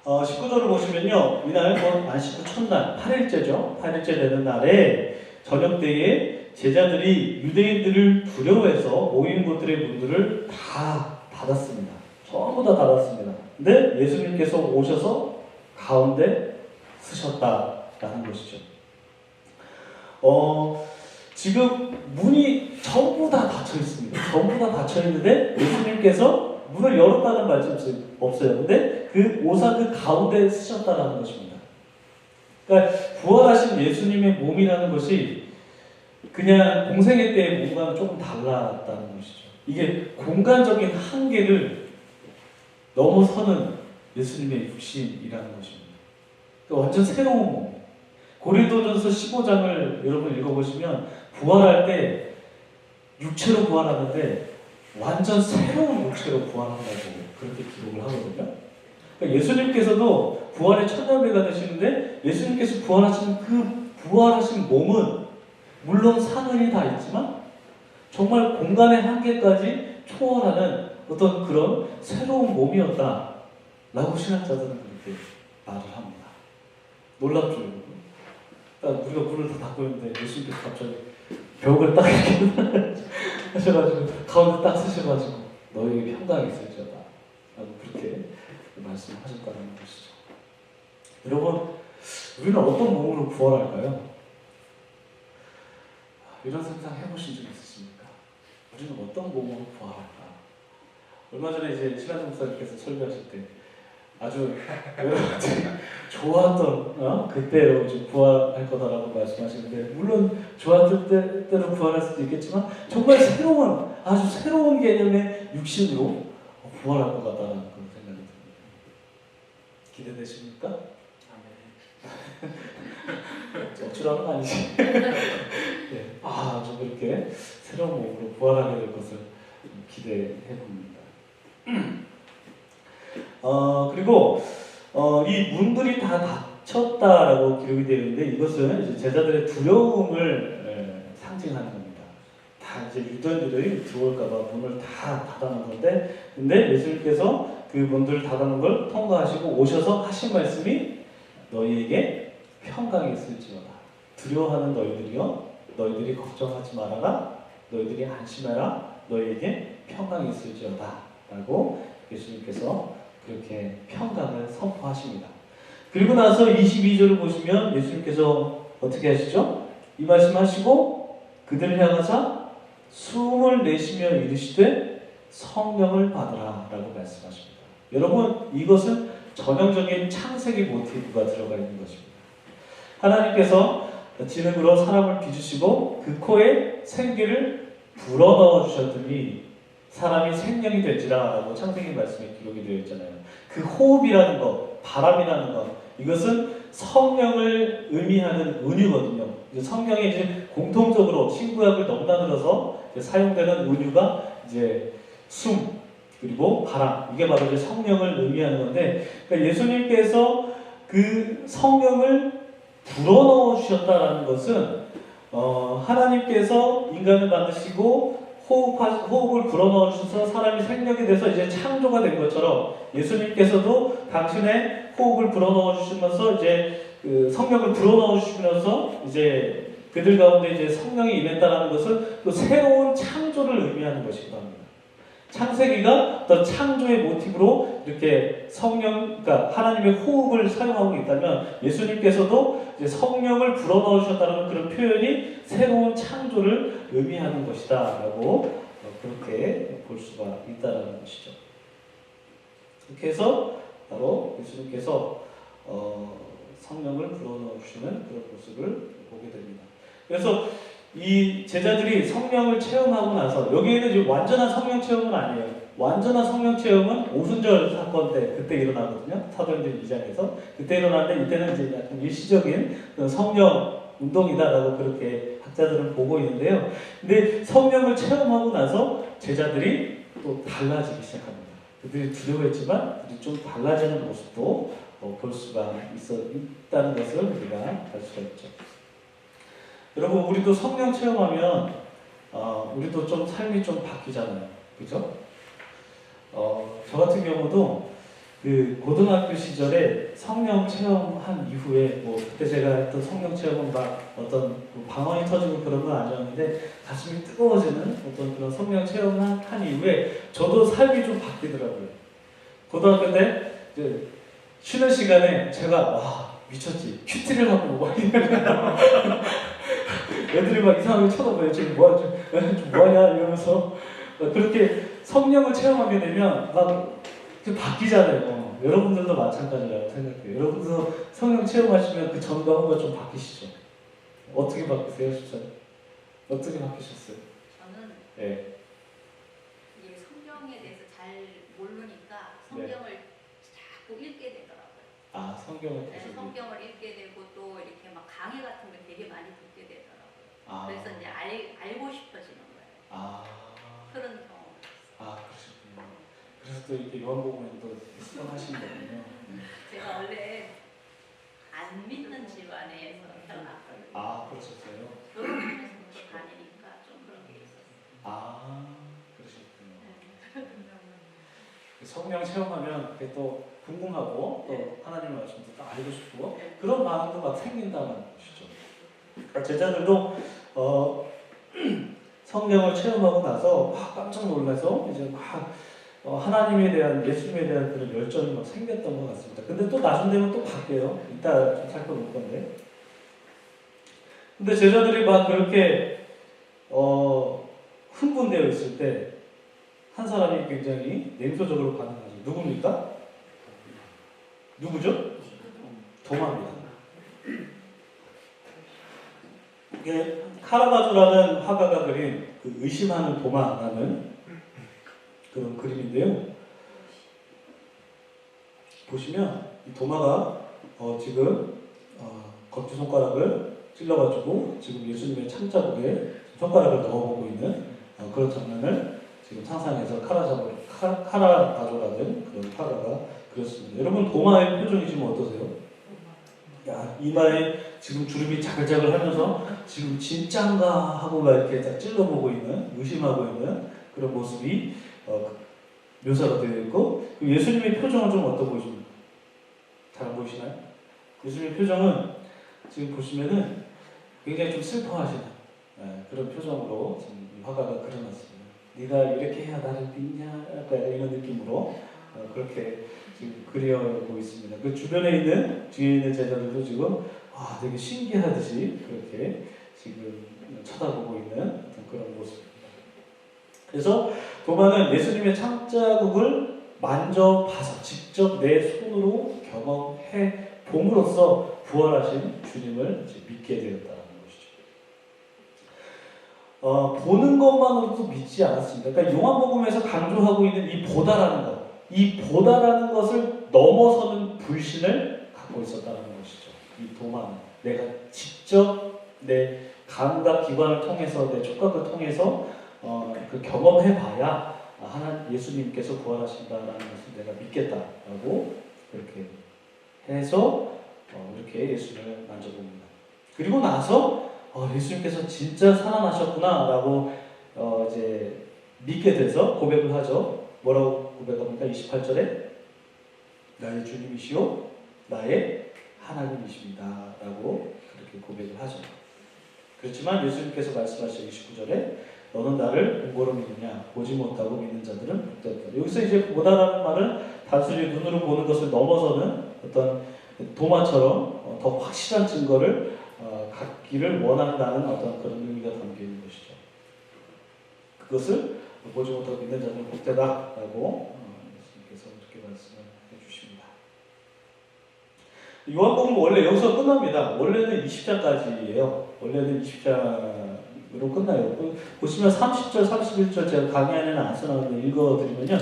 19절을 보시면요, 이날 안식 후 첫날 8일째죠. 8일째 되는 날에 저녁 때에 제자들이 유대인들을 두려워해서 모인 곳들의 문들을 다 닫았습니다. 전부 다 닫았습니다. 근데 예수님께서 오셔서 가운데 서셨다라는 것이죠. 지금 문이 전부 다 닫혀 있습니다. 전부 다 닫혀 있는데 예수님께서 문을 열었다는 말씀이 없어요. 근데 그 오사 그 가운데 서셨다라는 것입니다. 그러니까 부활하신 예수님의 몸이라는 것이 그냥 공생애 때의 몸과는 조금 달랐다는 것이죠. 이게 공간적인 한계를 넘어서는 예수님의 육신이라는 것입니다. 그러니까 완전 새로운 몸. 고린도전서 15장을 여러분 읽어보시면 부활할 때 육체로 부활하는데 완전 새로운 육체로 부활한다고 그렇게 기록을 하거든요. 그러니까 예수님께서도 부활의 천년배가 되시는데 예수님께서 부활하신 그 부활하신 몸은 물론 사는이 다 있지만 정말 공간의 한계까지 초월하는 어떤 그런 새로운 몸이었다라고 신학자들은 그렇게 말을 합니다. 놀랍죠, 여러분? 그러니까 우리가 문을 다 닫고 있는데 예수님께서 갑자기 벽을 딱 이렇게 하셔가지고 가운데 딱 쓰셔가지고 너희에게 평강이 있을지어다 라고 그렇게 말씀하셨다는 것이죠. 여러분, 우리는 어떤 몸으로 부활할까요? 이런 상상 해보신 적 있으십니까? 우리는 어떤 몸으로 부활할까? 얼마 전에 이제 신한정 목사님께서 설교하실 때 아주 좋았던 그때로 좀 부활할 거다라고 말씀하시는데, 물론 좋았을 때로 부활할 수도 있겠지만 정말 새로운, 아주 새로운 개념의 육신으로 부활할 것 같다는 그런 생각이 듭니다. 기대되십니까? 억지로는 아니지. 네. 좀 이렇게 새로운 몸으로 부활하게 될 것을 기대해 봅니다. 그리고 이 문들이 다 닫혔다라고 기록이 되어 있는데 이것은 이제 제자들의 두려움을 상징하는 겁니다. 다 이제 유대인들이 들어올까봐 문을 다 닫아놓은 건데, 근데 예수님께서 그 문들을 닫아놓은 걸 통과하시고 오셔서 하신 말씀이 너희에게 평강이 있을지어다. 두려워하는 너희들이여, 너희들이 걱정하지 말아라. 너희들이 안심해라. 너희에게 평강이 있을지어다. 라고 예수님께서 그렇게 평강을 선포하십니다. 그리고 나서 22절을 보시면 예수님께서 어떻게 하시죠? 이 말씀하시고 그들을 향하사 숨을 내쉬며 이르시되 성령을 받으라 라고 말씀하십니다. 여러분, 이것은 전형적인 창세기 모티브가 들어가 있는 것입니다. 하나님께서 진흙으로 사람을 빚으시고 그 코에 생기를 불어넣어 주셨더니 사람이 생명이 될지라라고 창세기 말씀에 기록이 되어 있잖아요. 그 호흡이라는 것, 바람이라는 것, 이것은 성령을 의미하는 은유거든요. 성경에 이제 공통적으로 신구약을 넘나들어서 사용되는 은유가 이제 숨 그리고 바람, 이게 바로 이제 성령을 의미하는 건데, 그러니까 예수님께서 그 성령을 불어넣어 주셨다라는 것은 하나님께서 인간을 만드시고 호흡을 불어넣어 주셔서 사람이 생명이 돼서 이제 창조가 된 것처럼 예수님께서도 당신의 호흡을 불어넣어 주시면서 이제 그 성령을 불어넣어 주시면서 이제 그들 가운데 이제 성령이 임했다라는 것은 또 새로운 창조를 의미하는 것이기도 합니다. 창세기가 어떤 창조의 모티브로 이렇게 그러니까 하나님의 호흡을 사용하고 있다면 예수님께서도 이제 성령을 불어넣어 주셨다는 그런 표현이 새로운 창조를 의미하는 것이다라고 그렇게 볼 수가 있다라는 것이죠. 그렇게 해서 바로 예수님께서 성령을 불어넣어 주시는 그런 모습을 보게 됩니다. 그래서 이 제자들이 성령을 체험하고 나서, 여기에는 지금 완전한 성령 체험은 아니에요. 완전한 성령 체험은 오순절 사건 때 그때 일어나거든요. 사도행전 2장에서 그때 일어나는데, 이때는 이제 약간 일시적인 성령 운동이다라고 그렇게 학자들은 보고 있는데요. 근데 성령을 체험하고 나서 제자들이 또 달라지기 시작합니다. 그들이 두려워했지만 그들이 좀 달라지는 모습도 볼 수가 있다는 것을 우리가 알 수가 있죠. 여러분, 우리도 성령 체험하면 우리도 좀 삶이 좀 바뀌잖아요. 그죠? 저 같은 경우도 그 고등학교 시절에 성령 체험한 이후에 그때 제가 했던 성령 체험은 막 어떤 방언이 터지고 그런 건 아니었는데 가슴이 뜨거워지는 어떤 그런 성령 체험한 이후에 저도 삶이 좀 바뀌더라고요. 고등학교 때 이제 쉬는 시간에 제가 와 미쳤지, 큐티를 하고 뭐 애들이 막 이상하게 쳐다봐요. 지금 뭐하냐 이러면서 그렇게 성령을 체험하게 되면 막 바뀌잖아요. 여러분들도 마찬가지라고 생각해요. 여러분도 성령 체험하시면 그 전과 후가 좀 바뀌시죠. 어떻게 바뀌세요, 진짜? 어떻게 바뀌셨어요? 저는 네. 이 성경에 대해서 잘 모르니까 성경을 자꾸 읽게 되더라고요. 아, 성경을 네, 계속 성경을 읽게 되고 또 이렇게 막 강의 같은 걸 되게 많이 듣게 되더라고요. 아. 그래서 이제 알고 싶어지는 거예요. 아. 그런 경험. 그러셨군요. 그래서 또 이렇게 요한복음도 습관하신 거군요. 제가 원래 안 믿는 집안에서 태어났거든요. 그러셨어요? 결혼하면서부터 다니니까 좀 그런 게 있었어요. 그러셨군요. 성령 체험하면 그게 또 궁금하고 또 하나님의 말씀도 또 알고 싶고 그런 마음도 막 생긴다는 것이죠. 그러니까 제자들도 성령을 체험하고 나서 깜짝 놀라서 이제 막 하나님에 대한, 예수님에 대한 그런 열정이 막 생겼던 것 같습니다. 근데 또 나중 되면 또 바뀌어요. 이따 좀 살펴볼 건데. 근데 제자들이 막 그렇게 흥분되어 있을 때 한 사람이 굉장히 냉소적으로 반응하죠. 누굽니까? 누구죠? 도마입니다. 이게 카라바조라는 화가가 그린 그 의심하는 도마라는 그런 그림인데요. 보시면 이 도마가 지금 검지 손가락을 찔러가지고 지금 예수님의 창자국에 손가락을 넣어보고 있는 그런 장면을 지금 상상해서 카라바조라는 그런 화가가 그렸습니다. 여러분, 도마의 표정이 지금 어떠세요? 야, 이마에 지금 주름이 자글자글 하면서 지금 진짠가 하고 막 이렇게 딱 찔러보고 있는, 의심하고 있는 그런 모습이 묘사가 되어 있고, 예수님의 표정은 좀 어떠 보이십니까? 잘 안 보이시나요? 예수님의 표정은 지금 보시면은 굉장히 좀 슬퍼하시는 그런 표정으로 지금 이 화가가 그려놨습니다. 네가 이렇게 해야 나를 믿냐? 약간 이런 느낌으로 그렇게 지금 그려보고 있습니다. 그 주변에 있는, 뒤에 있는 제자들도 지금 되게 신기하듯이 그렇게 지금 쳐다보고 있는 어떤 그런 모습입니다. 그래서 도마는 예수님의 창자국을 만져봐서 직접 내 손으로 경험해 봄으로써 부활하신 주님을 믿게 되었다는 보는 것만으로도 믿지 않았습니다. 그러니까 요한복음에서 강조하고 있는 이 보다라는 것, 이 보다라는 것을 넘어서는 불신을 갖고 있었다는 것이죠. 이 도마는 내가 직접 내 감각 기관을 통해서 내 촉각을 통해서 그 경험해봐야 하나님 예수님께서 부활하신다라는 것을 내가 믿겠다라고 그렇게 해서 이렇게 예수님을 만져봅니다. 그리고 나서 예수님께서 진짜 살아나셨구나라고 이제 믿게 돼서 고백을 하죠. 뭐라고 고백합니까? 28절에 나의 주님이시오 나의 하나님이십니다라고 그렇게 고백을 하죠. 그렇지만 예수님께서 말씀하신 29절에 너는 나를 본고로 믿느냐 보지 못하고 믿는 자들은 복되다. 여기서 이제 보다라는 말은 단순히 눈으로 보는 것을 넘어서는 어떤 도마처럼 더 확실한 증거를 갖기를 원한다는 어떤 그런 의미가 담겨 있는 것이죠. 그것을 보지 못하고 믿는 자들은 복되다라고 예수님께서 이렇게 말씀을 해주십니다. 요한복음 원래 여기서 끝납니다. 원래는 20장까지예요. 원래는 20장으로 끝나요. 보시면 30절, 31절 제가 강의안에는 안 써놨는데 읽어드리면요.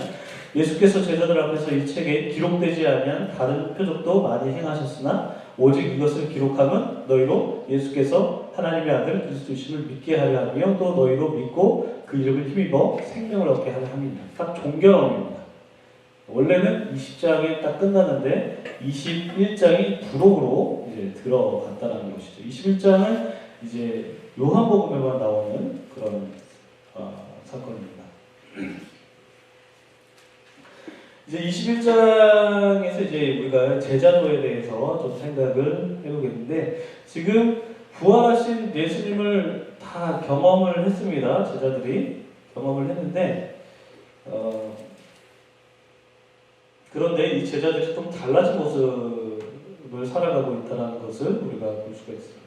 예수께서 제자들 앞에서 이 책에 기록되지 아니한 다른 표적도 많이 행하셨으나 오직 이것을 기록하면 너희로 예수께서 하나님의 아들 그리스도이심을 믿게 하려 하며 또 너희로 믿고 그 이름을 힘입어 생명을 얻게 하려 함이니라. 딱 종결입니다. 원래는 20장이 딱 끝나는데 21장이 부록으로 이제 들어갔다는 것이죠. 21장은 이제 요한복음에만 나오는 그런 사건입니다. 이제 21장에서 이제 우리가 제자도에 대해서 좀 생각을 해보겠는데 지금 부활하신 예수님을 다 경험을 했습니다. 제자들이 경험을 했는데 그런데 이 제자들이 좀 달라진 모습을 살아가고 있다는 것을 우리가 볼 수가 있습니다.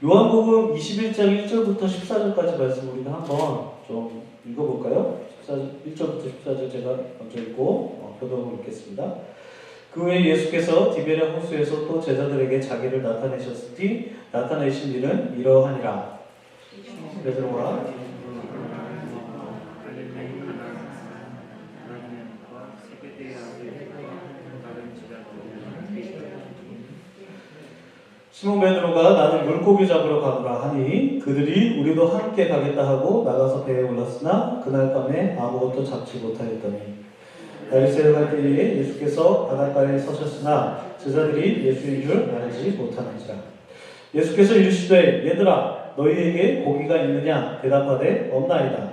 요한복음 21장 1절부터 14절까지 말씀 우리가 한번 좀 읽어볼까요? 1절부터 14절 제가 먼저 읽고 교독을 읽겠습니다. 그 후에 예수께서 디베랴 호수에서 또 제자들에게 자기를 나타내셨을 뒤 나타내신 일은 이러하니라. 베드로가 시몬 베드로가 나는 물고기 잡으러 가노라 하니 그들이 우리도 함께 가겠다 하고 나가서 배에 올랐으나 그날 밤에 아무것도 잡지 못하였더니 날이 새어갈 때에 예수께서 바닷가에 서셨으나 제자들이 예수인 줄 알지 못하는지라. 예수께서 이르시되 얘들아 너희에게 고기가 있느냐 대답하되 없나이다.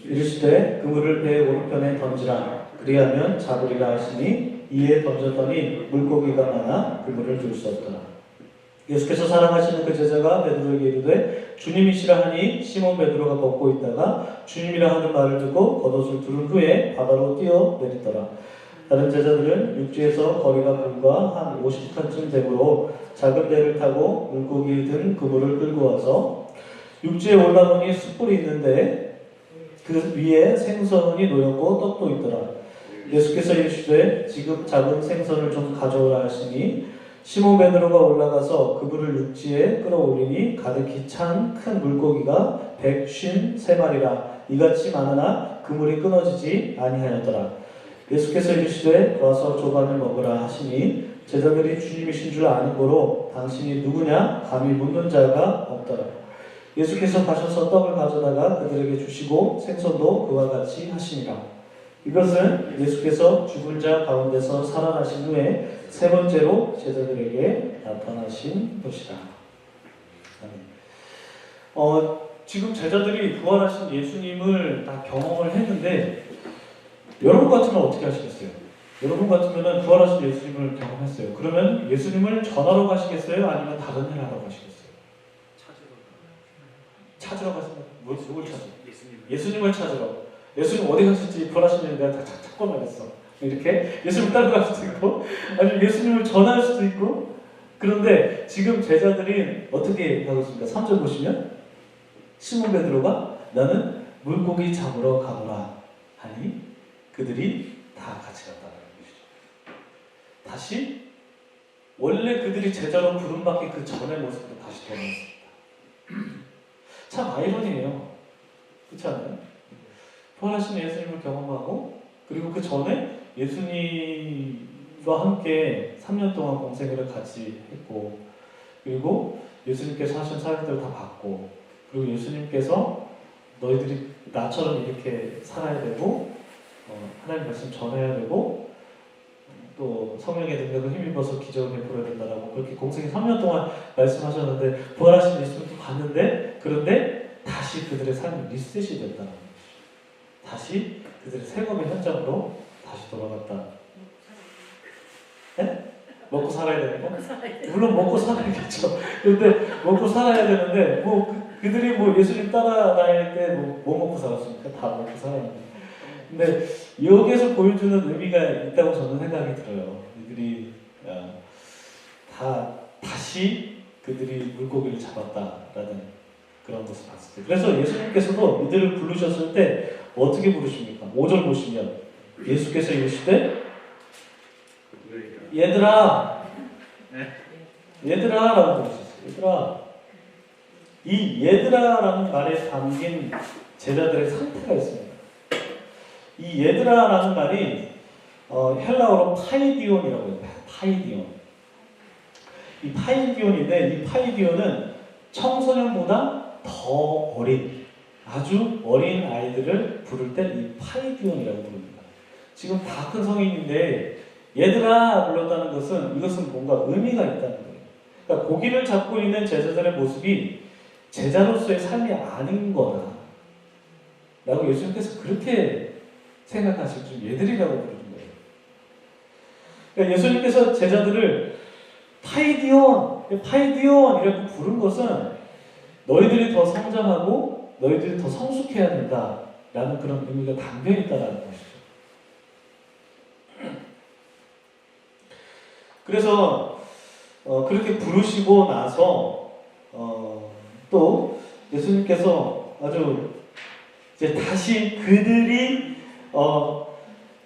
이르시되 그물을 배의 오른편에 던지라. 그리하면 잡으리라 하시니 이에 던졌더니 물고기가 많아 그물을 들 수 없더라. 예수께서 사랑하시는 그 제자가 베드로에게 이르되 주님이시라 하니 시몬 베드로가 벗고 있다가 주님이라 하는 말을 듣고 겉옷을 두른 후에 바다로 뛰어내리더라. 다른 제자들은 육지에서 거리가 불과 한 50칸쯤 되므로 작은 배를 타고 물고기 든 그물을 끌고 와서 육지에 올라보니 숯불이 있는데 그 위에 생선이 놓였고 떡도 있더라. 예수께서 이르시되 지금 잡은 생선을 좀 가져오라 하시니 시몬 베드로가 올라가서 그물을 육지에 끌어올리니 가득히 찬 큰 물고기가 153마리라. 이같이 많으나 그물이 끊어지지 아니하였더라. 예수께서 이르시되 와서 조반을 먹으라 하시니 제자들이 주님이신 줄 아는 고로 당신이 누구냐 감히 묻는 자가 없더라. 예수께서 가셔서 떡을 가져다가 그들에게 주시고 생선도 그와 같이 하시니라. 이것은 예수께서 죽은 자 가운데서 살아나신 후에 세 번째로 제자들에게 나타나신 것이다. 지금 제자들이 부활하신 예수님을 다 경험을 했는데 여러분 같으면 어떻게 하시겠어요? 여러분 같으면 부활하신 예수님을 경험했어요. 그러면 예수님을 전하러 가시겠어요? 아니면 다른 일 하러 가시겠어요? 찾으러 가시면 누굴 찾아? 예수님을 찾으러. 예수님 어디 가실지 부활하신 일 내가 다 찾고 나겠어. 이렇게 예수님을 따라갈 수도 있고 아니면 예수님을 전할 수도 있고. 그런데 지금 제자들이 어떻게 하고 있습니까? 3절 보시면 시몬 베드로가 나는 물고기 잡으러 가노라 하니 그들이 다 같이 갔다는 것이죠. 다시 원래 그들이 제자로 부름받기 그 전의 모습으로 다시 돌아왔습니다. 참 아이러니해요. 그렇지 않아요? 부활하신 예수님을 경험하고 그리고 그 전에 예수님과 함께 3년 동안 공생애를 같이 했고 그리고 예수님께서 하신 사역들을 다 받고 그리고 예수님께서 너희들이 나처럼 이렇게 살아야 되고 하나님 말씀 전해야 되고 또 성령의 능력을 힘입어서 기적을 베풀어야 된다라고 그렇게 공생애 3년 동안 말씀하셨는데 부활하신 예수님도 봤는데 그런데 다시 그들의 삶이 리셋이 됐다는 거죠. 다시 그들의 생업의 현장으로 다시 돌아갔다. 네? 먹고 살아야 되는 거? 물론 먹고 살아야겠죠. 그런데 먹고 살아야 되는데 뭐 그들이 뭐 예수님 따라다닐 때 뭐 먹고 살았습니까? 다 먹고 살았는데. 근데 여기에서 보여주는 의미가 있다고 저는 생각이 들어요. 이들이 다시 그들이 물고기를 잡았다라는 그런 것을 봤을 때. 그래서 예수님께서도 이들을 부르셨을 때 어떻게 부르십니까? 5절 보시면 예수께서 이르시되 얘들아 얘들아라고 부르셨어요. 얘들아. 이 얘들아라는 말에 담긴 제자들의 상태가 있습니다. 이 얘들아라는 말이 헬라어로 파이디온이라고 해요. 파이디온. 이 파이디온인데 이 파이디온은 청소년보다 더 어린 아주 어린 아이들을 부를 때 이 파이디온이라고 부릅니다. 지금 다 큰 성인인데 얘들아 불렀다는 것은 이것은 뭔가 의미가 있다는 거예요. 그러니까 고기를 잡고 있는 제자들의 모습이 제자로서의 삶이 아닌 거다 라고 예수님께서 그렇게 생각하실 줄 얘들이라고 부르는 거예요. 그러니까 예수님께서 제자들을 파이디온 이렇게 부른 것은 너희들이 더 성장하고 너희들이 더 성숙해야 된다라는 그런 의미가 담겨 있다라는 것이죠. 그래서 그렇게 부르시고 나서 또 예수님께서 아주 이제 다시 그들이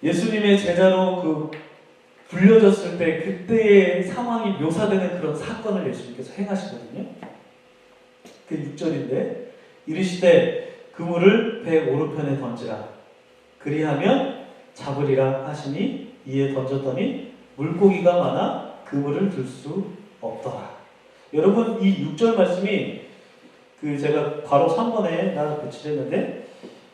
예수님의 제자로 그 불려졌을 때 그때의 상황이 묘사되는 그런 사건을 예수님께서 행하시거든요. 그 6절인데 이르시되 그물을 배 오른편에 던지라 그리하면 잡으리라 하시니 이에 던졌더니 물고기가 많아 그물을 들 수 없더라. 여러분 이 6절 말씀이 그 제가 바로 3번에 나를 배치했는데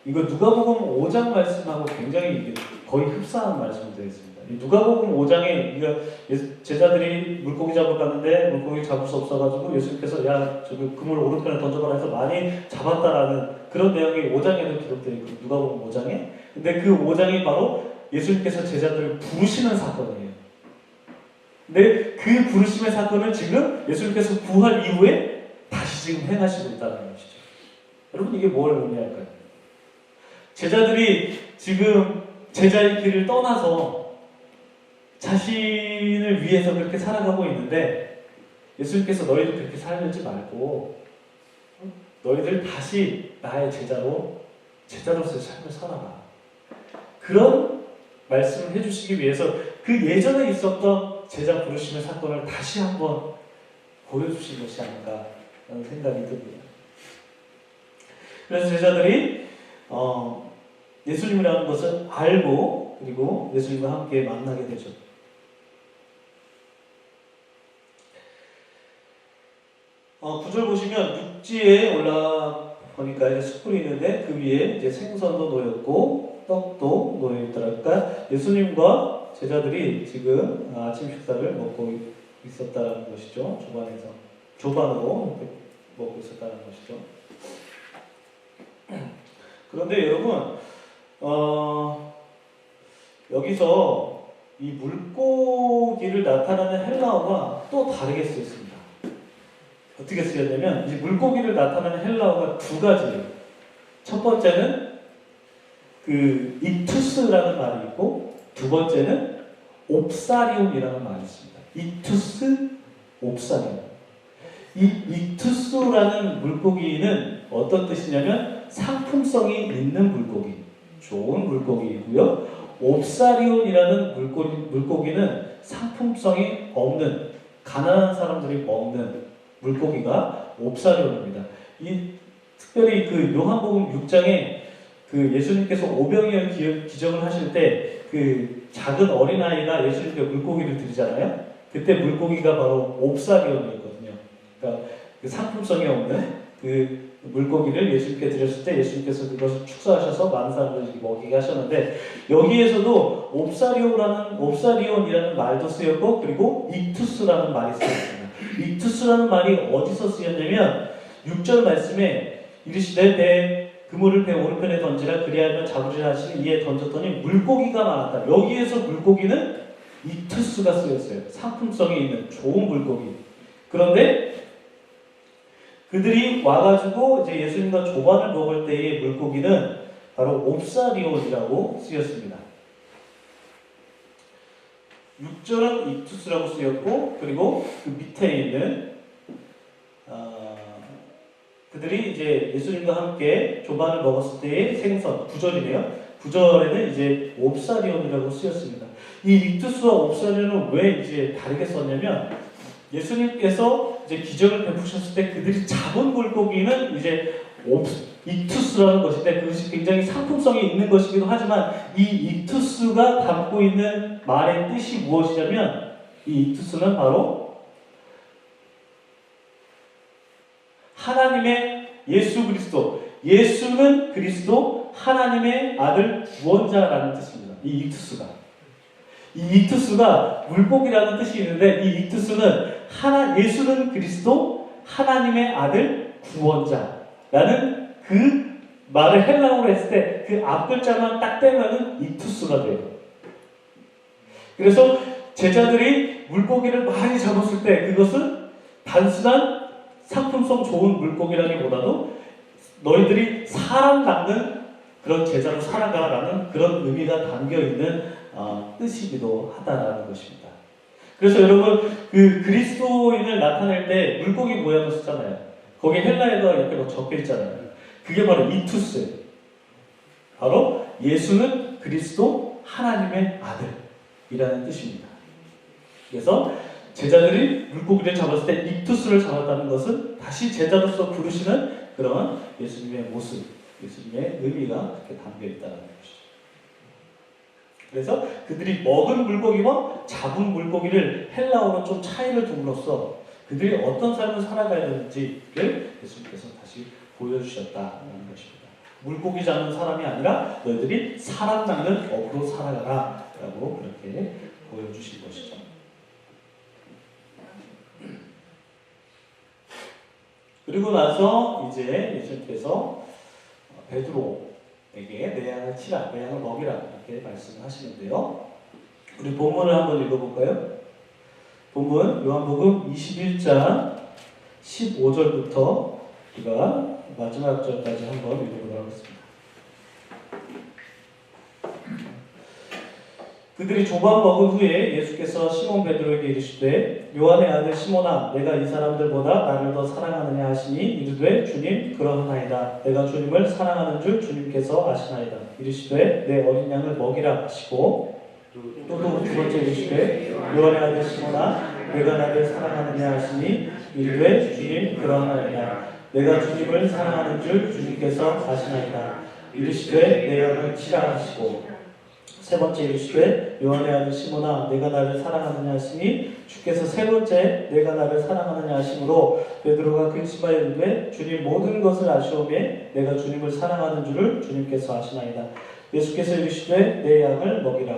이거 누가복음 5장 말씀하고 굉장히 거의 흡사한 말씀이 되어 있습니다. 누가복음 5장에 제자들이 물고기 잡으러 갔는데 물고기 잡을 수 없어가지고 예수님께서 야 저기 그물 오른편에 던져봐라 해서 많이 잡았다라는 그런 내용이 5장에도 기록되어 있고 누가복음 5장에 근데 그 5장이 바로 예수님께서 제자들을 부르시는 사건이에요. 근데 그 부르심의 사건을 지금 예수님께서 부활 이후에 다시 지금 행하시고 있다는 것이죠. 여러분 이게 뭘 의미할까요? 제자들이 지금 제자의 길을 떠나서 자신을 위해서 그렇게 살아가고 있는데 예수님께서 너희들 그렇게 살지 말고 너희들 다시 나의 제자로서의 삶을 살아라. 그런 말씀을 해주시기 위해서 그 예전에 있었던 제자 부르심의 사건을 다시 한번 보여주신 것이 아닌가 라는 생각이 듭니다. 그래서 제자들이 예수님이라는 것을 알고 그리고 예수님과 함께 만나게 되죠. 구절 보시면 육지에 올라보니까 이제 숯불이 있는데 그 위에 이제 생선도 놓였고 떡도 놓여있더라. 그러니까 예수님과 제자들이 지금 아침 식사를 먹고 있었다는 것이죠. 조반으로 먹고 있었다는 것이죠. 그런데 여러분 여기서 이 물고기를 나타내는 헬라어가 또 다르게 쓰였습니다. 어떻게 쓰였냐면 이 물고기를 나타내는 헬라어가 두 가지예요. 첫 번째는 그 이투스라는 말이 있고 두 번째는 옵사리온이라는 말이 있습니다. 이투스, 옵사리온. 이 이투스라는 물고기는 어떤 뜻이냐면 상품성이 있는 물고기, 좋은 물고기이고요. 옵사리온이라는 물고기는 상품성이 없는 가난한 사람들이 먹는 물고기가 옵사리온입니다. 이 특별히 그 요한복음 6장에 그 예수님께서 오병이어 기적을 하실 때 그 작은 어린아이가 예수님께 물고기를 드리잖아요. 그때 물고기가 바로 옵사리온이었거든요. 그러니까 그 상품성이 없는 그 물고기를 예수님께 드렸을 때 예수님께서 그것을 축사하셔서 많은 사람들에게 먹이게 하셨는데, 여기에서도 옵사리온이라는 말도 쓰였고, 그리고 익투스라는 말이 쓰였습니다. 익투스라는 말이 어디서 쓰였냐면 6절 말씀에 이르시되 배 그물을 배 오른편에 던지라 그리하면 잡으리라 하시니 이에 던졌더니 물고기가 많았다. 여기에서 물고기는 익투스가 쓰였어요. 상품성이 있는 좋은 물고기. 그런데 그들이 와가지고 이제 예수님과 조반을 먹을 때의 물고기는 바로 옵사리온이라고 쓰였습니다. 6절은 익투스라고 쓰였고, 그리고 그 밑에 있는 그들이 이제 예수님과 함께 조반을 먹었을 때의 생선, 9절이네요. 9절에는 이제 옵사리온이라고 쓰였습니다. 이 익투스와 옵사리온은 왜 이제 다르게 썼냐면, 예수님께서 이제 기적을 베푸셨을 때 그들이 잡은 물고기는 이제 익투스라는 것인데, 그것이 굉장히 상품성이 있는 것이기도 하지만, 이 익투스가 담고 있는 말의 뜻이 무엇이냐면, 이 익투스는 바로 하나님의 예수 그리스도, 예수는 그리스도 하나님의 아들 구원자라는 뜻입니다. 이 익투스가. 이 익투스가 물고기라는 뜻이 있는데, 이 익투스는 예수는 그리스도 하나님의 아들 구원자라는 그 말을 헬라어로 했을 때 그 앞글자만 딱 떼면은 익투스가 돼요. 그래서 제자들이 물고기를 많이 잡았을 때 그것은 단순한 상품성 좋은 물고기라기보다도 너희들이 사람 낚는 그런 제자로 살아가라는 그런 의미가 담겨있는 뜻이기도 하다라는 것입니다. 그래서 여러분, 그 그리스도인을 나타낼 때 물고기 모양을 쓰잖아요. 거기에 헬라어가 이렇게 막 적혀 있잖아요. 그게 바로 이투스. 바로 예수는 그리스도 하나님의 아들이라는 뜻입니다. 그래서 제자들이 물고기를 잡았을 때 익투스를 잡았다는 것은 다시 제자로서 부르시는 그런 예수님의 모습, 예수님의 의미가 그렇게 담겨 있다는 것이죠. 그래서 그들이 먹은 물고기와 잡은 물고기를 헬라어로 좀 차이를 둠으로써 그들이 어떤 삶을 살아가야 되는지를 예수님께서 다시 보여주셨다는 것입니다. 물고기 잡는 사람이 아니라 너희들이 사람 잡는 업으로 살아가라 라고 그렇게 보여주신 것이죠. 그리고 나서 이제 예수님께서 베드로에게 내 양을 치라, 내 양을 먹이라 이렇게 말씀을 하시는데요. 우리 본문을 한번 읽어볼까요? 본문 요한복음 21장 15절부터 우리가 마지막 절까지 한번 읽어보도록 하겠습니다. 그들이 조반 먹은 후에 예수께서 시몬 베드로에게 이르시되 요한의 아들 시몬아 내가 이 사람들보다 나를 더 사랑하느냐 하시니 이르되 주님 그러하나이다. 내가 주님을 사랑하는 줄 주님께서 아시나이다. 이르시되 내 어린 양을 먹이라 하시고 또 두 번째 이르시되 요한의 아들 시몬아 내가 나를 사랑하느냐 하시니 이르되 주님 그러하나이다. 내가 주님을 사랑하는 줄 주님께서 아시나이다. 이르시되 내 양을 치라 하시고 세 번째 이르시되 요한의 아들 시몬아 내가 나를 사랑하느냐 하시니 주께서 세 번째 내가 나를 사랑하느냐 하심으로 베드로가 근심하여 이르되 주님 모든 것을 아시오매 내가 주님을 사랑하는 줄을 주님께서 아시나이다. 예수께서 이르시되 내 양을 먹이라.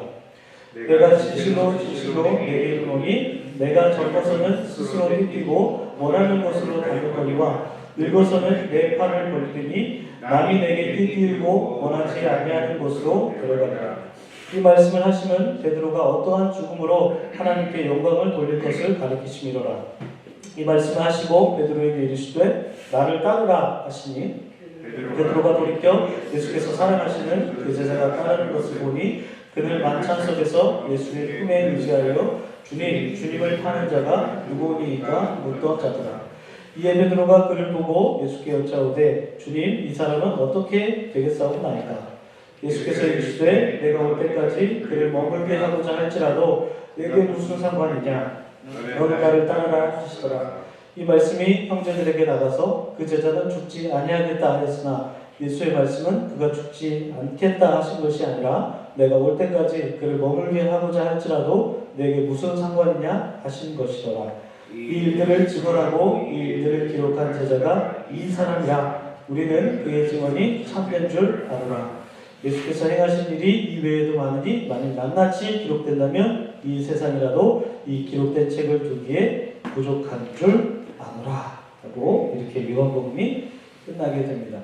내가 진실로 진실로 내게 이르노니 내가 젊어서는 스스로 휘뛰고 원하는 것으로 달려거니와 늙어서는 내 팔을 벌리더니 남이 내게 휘띄우고 원하지 아니하는 곳으로 들어가리라. 이 말씀을 하시면 베드로가 어떠한 죽음으로 하나님께 영광을 돌릴 것을 가르치심이로라. 이 말씀을 하시고 베드로에게 이르시되 나를 따르라 하시니 베드로가 돌이켜 예수께서 사랑하시는 그 제자가 따르는 것을 보니 그는 만찬 속에서 예수의 품에 의지하여 주님, 주님을 파는 자가 누구니이까 묻던 자더라. 이에 베드로가 그를 보고 예수께 여짜오되 주님, 이 사람은 어떻게 되겠사옵나이까? 예수께서 이르시되 내가 올 때까지 그를 머물게 하고자 할지라도 내게 무슨 상관이냐? 너는 나를 따르라 하시더라. 이 말씀이 형제들에게 나가서 그 제자는 죽지 아니하겠다 하였으나 예수의 말씀은 그가 죽지 않겠다 하신 것이 아니라 내가 올 때까지 그를 머물게 하고자 할지라도 내게 무슨 상관이냐 하신 것이더라. 이 일들을 증언하고 이 일들을 기록한 제자가 이 사람이라. 우리는 그의 증언이 참된 줄 아노라. 예수께서 행하신 일이 이외에도 많으니 만일 낱낱이 기록된다면 이 세상이라도 이 기록된 책을 두기에 부족한 줄 아노라. 라고 이렇게 요한복음이 끝나게 됩니다.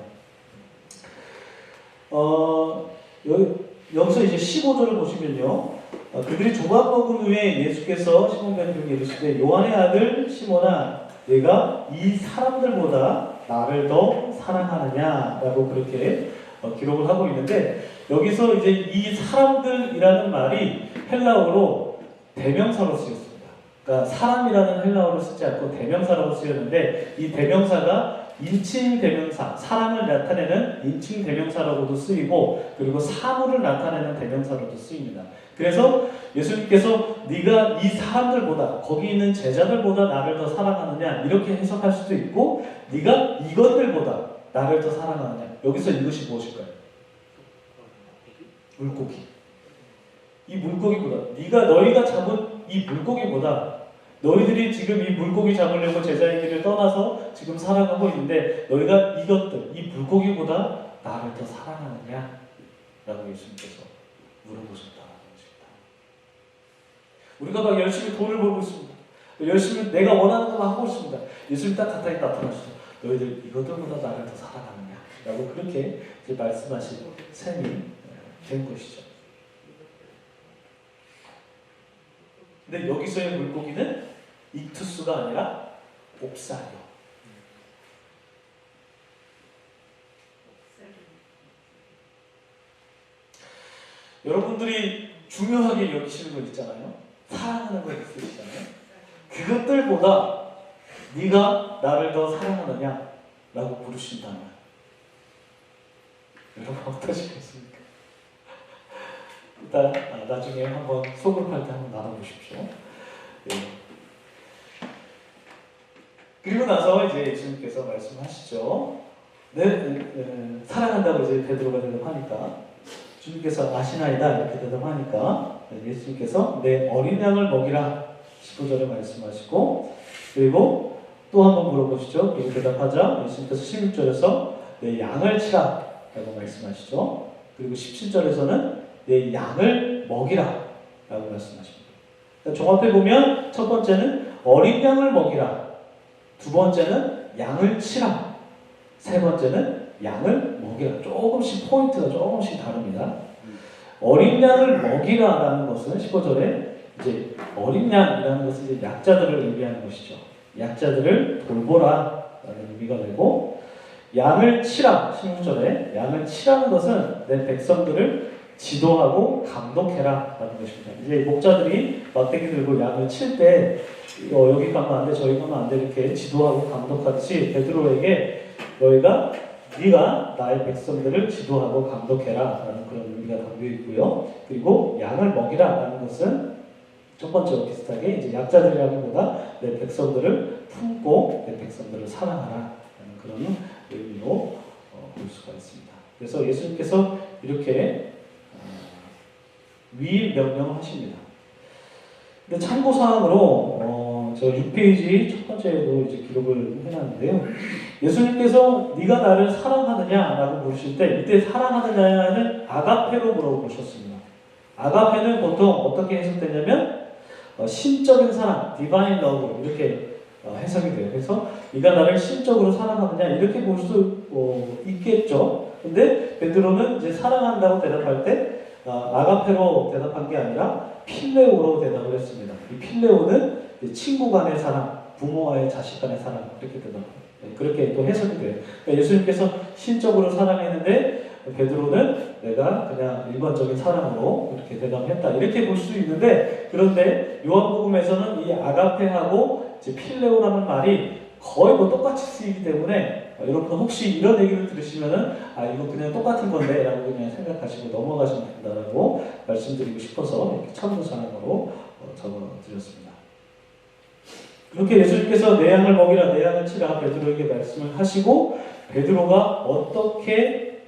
여기서 이제 15절을 보시면요. 그들이 조각 먹은 후에 예수께서 시몬 베드로에게 이르시되 요한의 아들 시몬아 내가 이 사람들보다 나를 더 사랑하느냐라고 그렇게 기록을 하고 있는데 여기서 이제 이 사람들이라는 말이 헬라어로 대명사로 쓰였습니다. 그러니까 사람이라는 헬라어를 쓰지 않고 대명사라고 쓰였는데 이 대명사가 인칭 대명사, 사람을 나타내는 인칭 대명사라고도 쓰이고 그리고 사물을 나타내는 대명사로도 쓰입니다. 그래서 예수님께서 네가 이 사람들보다 거기 있는 제자들보다 나를 더 사랑하느냐 이렇게 해석할 수도 있고 네가 이것들보다 나를 더 사랑하느냐 여기서 이것이 무엇일까요? 물고기. 이 물고기보다 너희가 잡은 이 물고기보다 너희들이 지금 이 물고기 잡으려고 제자의 길을 떠나서 지금 살아가고 있는데 너희가 이것들, 이 물고기보다 나를 더 사랑하느냐? 라고 예수님께서 물어보셨다는 것입니다. 우리가 막 열심히 돈을 벌고 있습니다. 열심히 내가 원하는 것만 하고 있습니다. 예수님 딱 가까이 나타나셔서 너희들 이것들보다 나를 더 사랑하느냐? 라고 그렇게 이제 말씀하신 셈이 된 것이죠. 근데 여기서의 물고기는 익투스가 아니라 옥살이요. 여러분들이 중요하게 여기시는 거 있잖아요. 사랑하는 거 있으시잖아요. 그것들보다 네가 나를 더 사랑하느냐? 라고 부르신다면 여러분 어떠시겠습니까? 일단 나중에 한번 소그룹할 때 한번 나눠보십시오. 네. 그리고 나서 이제 예수님께서 말씀하시죠. 사랑한다고 이제 베드로가 대답하니까 주님께서 아시나이다 이렇게 대답하니까 예수님께서 내 어린 양을 먹이라 15절에 말씀하시고 그리고 또 한번 물어보시죠. 그리고 대답하자 예수님께서 16절에서 내 양을 치라 라고 말씀하시죠. 그리고 17절에서는 내 양을 먹이라 라고 말씀하십니다. 그러니까 종합해보면 첫 번째는 어린 양을 먹이라, 두 번째는 양을 치라, 세 번째는 양을 먹이라. 조금씩 포인트가 조금씩 다릅니다. 어린 양을 먹이라라는 것은 15절에 이제 어린 양이라는 것은 이제 약자들을 의미하는 것이죠. 약자들을 돌보라 라는 의미가 되고 양을 치라 16절에 양을 치라는 것은 내 백성들을 지도하고 감독해라 라는 것입니다. 이제 목자들이 막대기 들고 양을 칠 때 여기 가면 안 돼, 저기 가면 안 돼 이렇게 지도하고 감독하듯이 베드로에게 네가 나의 백성들을 지도하고 감독해라 라는 그런 의미가 담겨 있고요. 그리고 양을 먹이라 라는 것은 첫 번째와 비슷하게 이제 약자들이라기보다 내 백성들을 품고 내 백성들을 사랑하라 라는 그런 의미로 볼 수가 있습니다. 그래서 예수님께서 이렇게 위임 명령하십니다. 근데 참고사항으로 저 6페이지 첫 번째에도 이제 기록을 해놨는데요. 예수님께서 네가 나를 사랑하느냐라고 물으실 때 이때 사랑하느냐는 아가페로 물어보셨습니다. 아가페는 보통 어떻게 해석되냐면 신적인 사랑, 디바인 러브 이렇게 해석이 돼요. 그래서 네가 나를 신적으로 사랑하느냐 이렇게 볼 수 있겠죠. 근데 베드로는 이제 사랑한다고 대답할 때 아가페로 대답한 게 아니라 필레오로 대답을 했습니다. 이 필레오는 친구 간의 사랑, 부모와의 자식 간의 사랑 이렇게 대답합니다. 그렇게 또 해석이 돼요. 그러니까 예수님께서 신적으로 사랑했는데 베드로는 내가 그냥 일반적인 사랑으로 이렇게 대답했다 이렇게 볼 수 있는데 그런데 요한복음에서는 이 아가페하고 이제 필레오라는 말이 거의 똑같이 쓰이기 때문에 여러분 혹시 이런 얘기를 들으시면은 이거 그냥 똑같은 건데 라고 그냥 생각하시고 넘어가시면 된다라고 말씀드리고 싶어서 이렇게 참고사항으로 적어드렸습니다. 그렇게 예수님께서 내 양을 먹이라 내 양을 치라 베드로에게 말씀을 하시고 베드로가 어떻게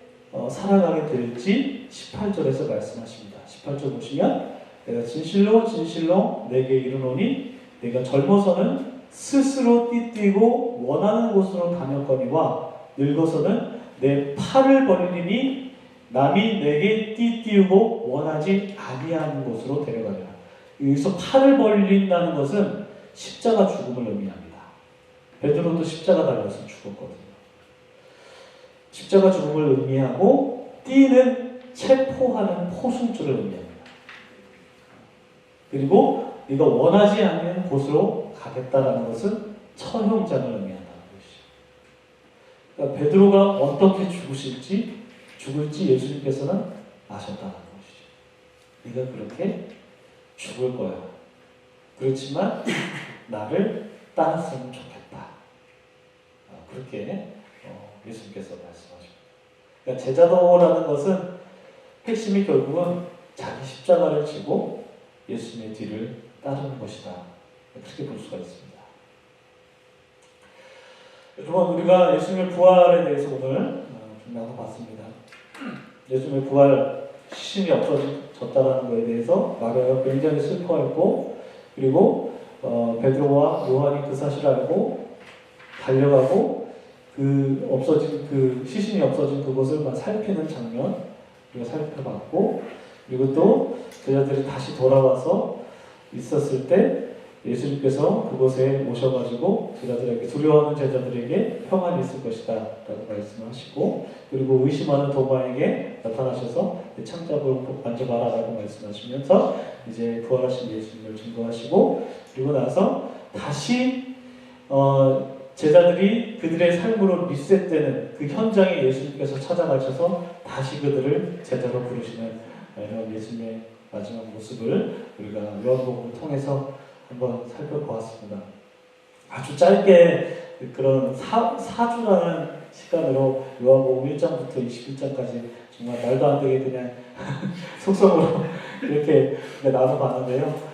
살아가게 될지 18절에서 말씀하십니다. 18절 보시면 내가 진실로 진실로 내게 이르노니 내가 젊어서는 스스로 띠뛰고 원하는 곳으로 다녔거니와 늙어서는 내 팔을 벌리니 남이 내게 띠띠우고 원하지 아니하는 곳으로 데려가리라. 여기서 팔을 벌린다는 것은 십자가 죽음을 의미합니다. 베드로도 십자가 달려서 죽었거든요. 십자가 죽음을 의미하고 띠는 체포하는 포승줄을 의미합니다. 그리고 네가 원하지 않는 곳으로 가겠다라는 것은 처형장을 의미한다는 것이죠. 그러니까 베드로가 어떻게 죽을지 예수님께서는 아셨다는 것이죠. 네가 그렇게 죽을 거야. 그렇지만 나를 따랐으면 좋겠다. 그렇게 예수님께서 말씀하십니다. 그러니까 제자도라는 것은 핵심이 결국은 자기 십자가를 지고 예수님의 뒤를 따르는 것이다. 그렇게 볼 수가 있습니다. 여러분, 우리가 예수님의 부활에 대해서 오늘 좀 나눠봤습니다. 예수님의 부활, 시신이 없어졌다는 것에 대해서 마리아가 굉장히 슬퍼했고, 그리고 베드로와 요한이 그 사실을 알고 달려가고 그 시신이 없어진 그곳을 막 살피는 장면 우리가 살펴봤고, 그리고 또 제자들이 다시 돌아와서 있었을 때 예수님께서 그곳에 오셔가지고 제자들에게 두려워하는 제자들에게 평안이 있을 것이다 라고 말씀하시고, 그리고 의심하는 도마에게 나타나셔서 창자국을 만져봐라 라고 말씀하시면서 이제 부활하신 예수님을 증거하시고, 그리고 나서 다시 제자들이 그들의 삶으로 리셋되는 그 현장에 예수님께서 찾아가셔서 다시 그들을 제자로 부르시는 이런 예수님의 마지막 모습을 우리가 요한복음을 통해서 한번 살펴보았습니다. 아주 짧게 그런 사주라는 시간으로 요한복음 1장부터 21장까지 정말 말도 안 되게 그냥 속성으로 이렇게 나눠봤는데요.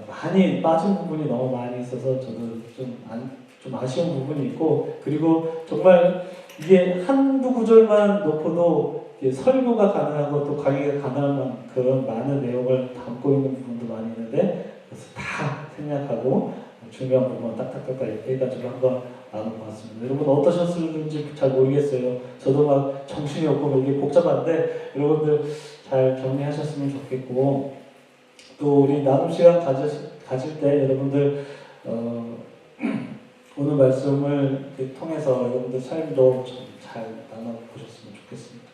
많이 빠진 부분이 너무 많이 있어서 저도 좀 아쉬운 부분이 있고, 그리고 정말 이게 한두 구절만 놓고도 설교가 가능하고 또 강의가 가능한 그런 많은 내용을 담고 있는 부분도 많이 있는데, 그래서 다 생략하고 중요한 부분 딱딱딱딱 이렇게 해가지고 한번 나눠봤습니다. 여러분 어떠셨는지 잘 모르겠어요. 저도 막 정신이 없고 이게 복잡한데 여러분들 잘 정리하셨으면 좋겠고, 또 우리 나눔 시간 가질 때 여러분들 오늘 말씀을 통해서 여러분들 삶도 좀 잘 나눠보셨으면 좋겠습니다.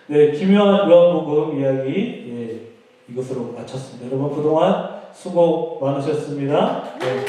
네, 기묘한 요한복음 이야기 이것으로 마쳤습니다. 여러분 그동안 수고 많으셨습니다. 네,